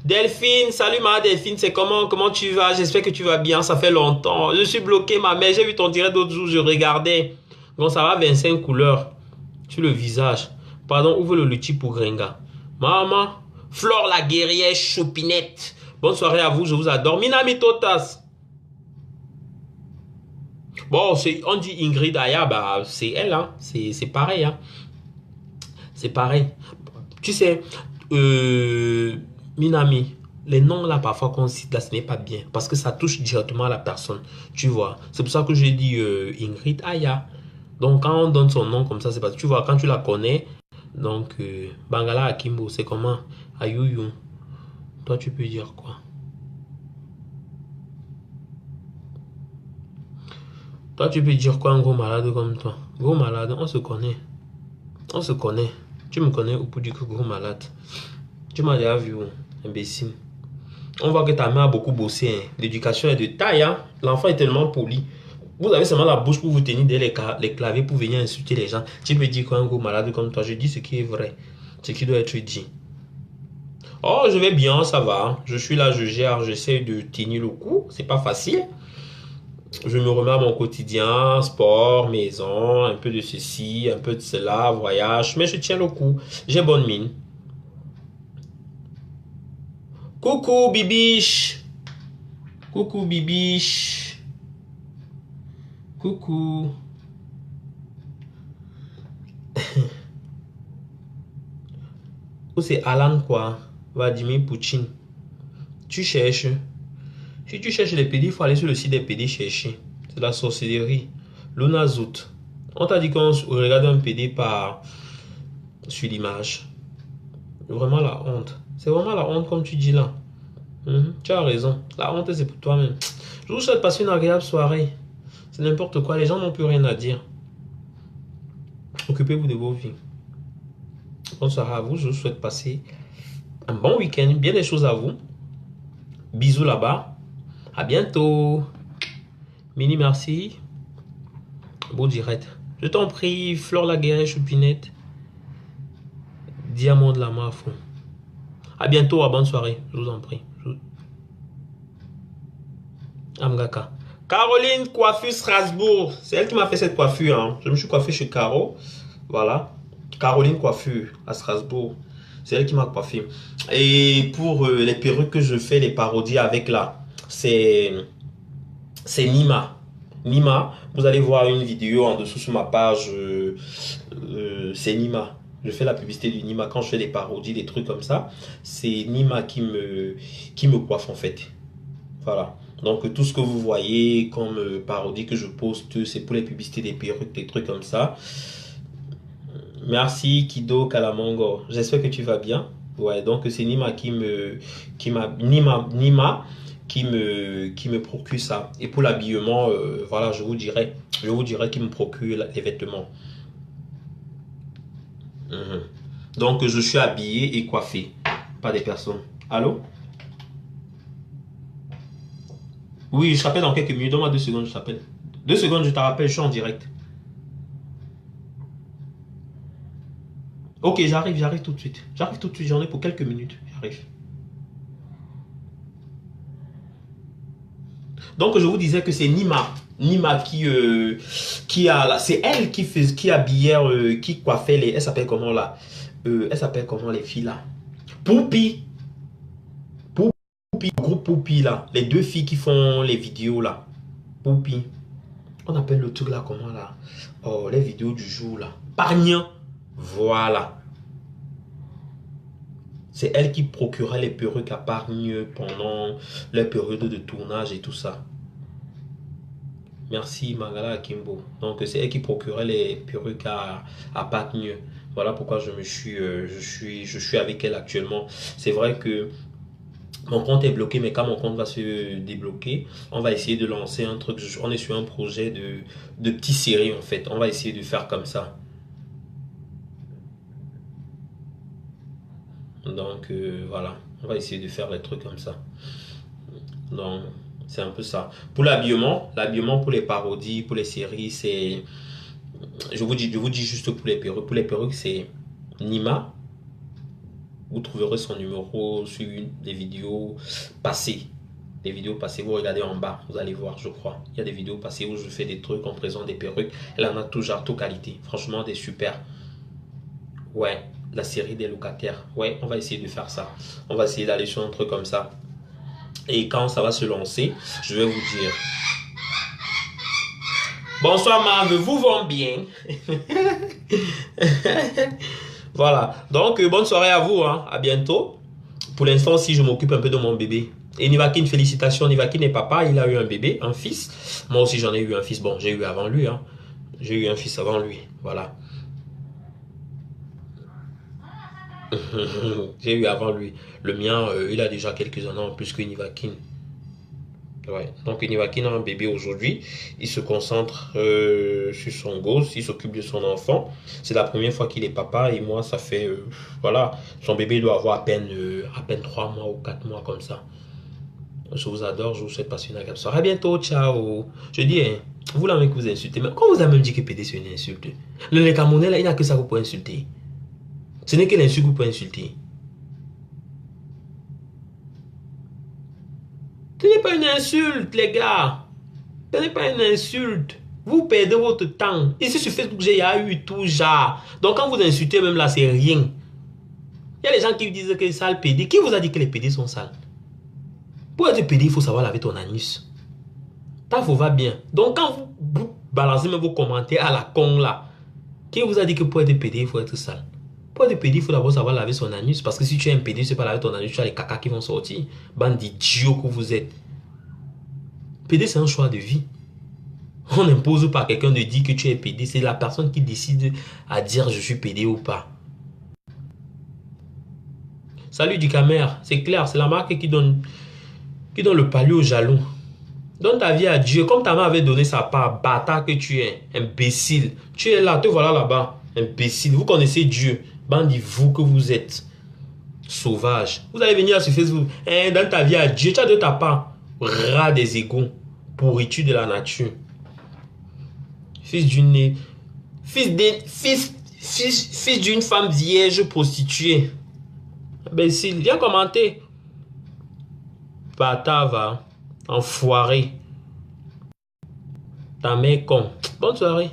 Delphine, salut ma Delphine, c'est comment? Comment tu vas? J'espère que tu vas bien, ça fait longtemps. Je suis bloqué, ma mère. J'ai vu ton direct d'autres jours, je regardais. Donc ça va, 25 couleurs sur le visage. Pardon, ouvre le lutti pour Gringa. Maman, Flore la guerrière Chopinette. Bonne soirée à vous, je vous adore. Minami Totas. Bon, on dit Ingrid Aya, bah, c'est elle, hein. C'est pareil, hein. C'est pareil. Tu sais, Minami, les noms là parfois qu'on cite là, ce n'est pas bien parce que ça touche directement à la personne. Tu vois, c'est pour ça que j'ai dit Ingrid Aya. Donc quand on donne son nom comme ça, c'est parce que tu vois, quand tu la connais, donc Bangala Akimbo, c'est comment? Ayuyu. Toi, tu peux dire quoi? Toi, tu peux dire quoi un gros malade comme toi? Gros malade, on se connaît. On se connaît. Tu me connais au bout du gros malade. Tu m'as déjà vu, imbécile. On voit que ta mère a beaucoup bossé. Hein. L'éducation est de taille. Hein. L'enfant est tellement poli. Vous avez seulement la bouche pour vous tenir derrière les claviers pour venir insulter les gens. Tu peux dire quoi un gros malade comme toi? Je dis ce qui est vrai. Ce qui doit être dit. Oh, je vais bien, ça va. Je suis là, je gère, j'essaie de tenir le coup. C'est pas facile. Je me remets à mon quotidien, sport, maison, un peu de ceci, un peu de cela, voyage. Mais je tiens le coup. J'ai bonne mine. Coucou, Bibiche. Coucou, Bibiche. Coucou. C'est Alan quoi? Vladimir Poutine. Tu cherches. Si tu cherches les PD, il faut aller sur le site des PD chercher. C'est la sorcellerie. Luna Zout. On t'a dit qu'on regarde un PD par sur l'image. Vraiment la honte. C'est vraiment la honte comme tu dis là. Tu as raison. La honte c'est pour toi-même. Je vous souhaite passer une agréable soirée. C'est n'importe quoi. Les gens n'ont plus rien à dire. Occupez-vous de vos vies. Bonsoir à vous. Je vous souhaite passer un bon week-end. Bien des choses à vous. Bisous là-bas. À bientôt. Mini merci. Beau direct. Je t'en prie, Flore Laguerre, Choupinette. Diamant de la Mafon. À bientôt, à bonne soirée. Je vous en prie. Amgaka. Caroline Coiffure Strasbourg. C'est elle qui m'a fait cette coiffure. Hein. Je me suis coiffé chez Caro. Voilà. Caroline Coiffure à Strasbourg. C'est elle qui m'a coiffé. Et pour les perruques que je fais, les parodies avec là, c'est Nima. Nima, vous allez voir une vidéo en dessous sur ma page. C'est Nima. Je fais la publicité du Nima quand je fais des parodies, des trucs comme ça. C'est Nima qui me coiffe en fait. Voilà. Donc tout ce que vous voyez comme parodie que je poste, c'est pour les publicités des perruques, des trucs comme ça. Merci Kido Kalamongo. J'espère que tu vas bien. Ouais, donc c'est Nima qui me procure ça. Et pour l'habillement, voilà, je vous dirai qui me procure les vêtements. Donc je suis habillé et coiffé, pas des personnes. Allô? Oui, je t'appelle dans quelques minutes. Donne-moi 2 secondes, je t'appelle. 2 secondes, je te rappelle, je suis en direct. Ok, j'arrive tout de suite. J'arrive tout de suite, j'en ai pour quelques minutes. J'arrive. Donc je vous disais que c'est Nima qui a là, c'est elle qui habillait, qui coiffait les, elle s'appelle comment là, elle s'appelle comment les filles là, Poupi, groupe Poupi là, les 2 filles qui font les vidéos là, Poupi, on appelle le truc là comment là, oh les vidéos du jour là, Pargnien, voilà. C'est elle qui procurait les perruques à Pargne pendant les périodes de tournage et tout ça. Merci Mangala Akimbo. Donc c'est elle qui procurait les perruques à Pargne. Voilà pourquoi je suis avec elle actuellement. C'est vrai que mon compte est bloqué, mais quand mon compte va se débloquer, on va essayer de lancer un truc. On est sur un projet de petite série en fait. On va essayer de faire comme ça. Donc voilà, on va essayer de faire des trucs comme ça. Donc c'est un peu ça. Pour l'habillement pour les parodies, pour les séries, c'est, je vous dis juste pour les perruques. Pour les perruques, c'est Nima. Vous trouverez son numéro sur une des vidéos passées. Des vidéos passées, vous regardez en bas, vous allez voir, je crois. Il y a des vidéos passées où je fais des trucs en présent des perruques. Elle en a toujours toute qualité. Franchement, des super. Ouais, la série des locataires. Ouais, on va essayer de faire ça. On va essayer d'aller sur un truc comme ça. Et quand ça va se lancer, je vais vous dire. Bonsoir Marve, vous vont bien. Voilà. Donc, bonne soirée à vous. Hein. À bientôt. Pour l'instant, si je m'occupe un peu de mon bébé. Et Nivakin, félicitations. Nivakin est papa. Il a eu un bébé, un fils. Moi aussi, j'en ai eu un fils. Bon, j'ai eu avant lui. Hein. J'ai eu un fils avant lui. Voilà. J'ai eu avant lui. Le mien, il a déjà quelques années en plus que Nivakin. Ouais. Donc Nivakin a un bébé aujourd'hui. Il se concentre sur son gosse. Il s'occupe de son enfant. C'est la première fois qu'il est papa. Et moi, ça fait... voilà. Son bébé doit avoir à peine 3 mois ou 4 mois comme ça. Je vous adore. Je vous souhaite passer une agréable soirée. À bientôt. Ciao. Je dis, hein, vous là même que vous insultez. Mais quand vous avez même dit que PD c'est une insulte. Le Camerounais là, il n'a que ça que vous pouvez insulter. Ce n'est que l'insulte que vous pouvez insulter. Ce n'est pas une insulte, les gars. Ce n'est pas une insulte. Vous perdez votre temps. Ici sur Facebook, j'ai eu tout genre. Donc quand vous insultez même là, c'est rien. Il y a les gens qui disent que c'est sale PD. Qui vous a dit que les PD sont sales? Pour être PD, il faut savoir laver ton anus. Ça vous va bien. Donc quand vous balancez même vos commentaires à la con là, qui vous a dit que pour être PD, il faut être sale? Pour être PD, il faut d'abord savoir laver son anus. Parce que si tu es un PD, tu ne sais pas laver ton anus, tu as les cacas qui vont sortir. Bande d'idiots que vous êtes. PD, c'est un choix de vie. On n'impose pas à quelqu'un de dire que tu es PD. C'est la personne qui décide à dire je suis PD ou pas. Salut du Camer. C'est clair, c'est la marque qui donne le palier au jaloux. Donne ta vie à Dieu. Comme ta mère avait donné sa part, bâtard que tu es. Imbécile. Tu es là, te voilà là-bas. Imbécile. Vous connaissez Dieu. Bande vous que vous êtes. Sauvage. Vous allez venir sur Facebook. Donne ta vie à Dieu. Tu as de ta part. Rat des égouts. Pourriture de la nature. Fils d'une femme vierge prostituée. Imbécile, viens commenter. Bâtard va. Enfoiré. Ta mère con. Bonne soirée.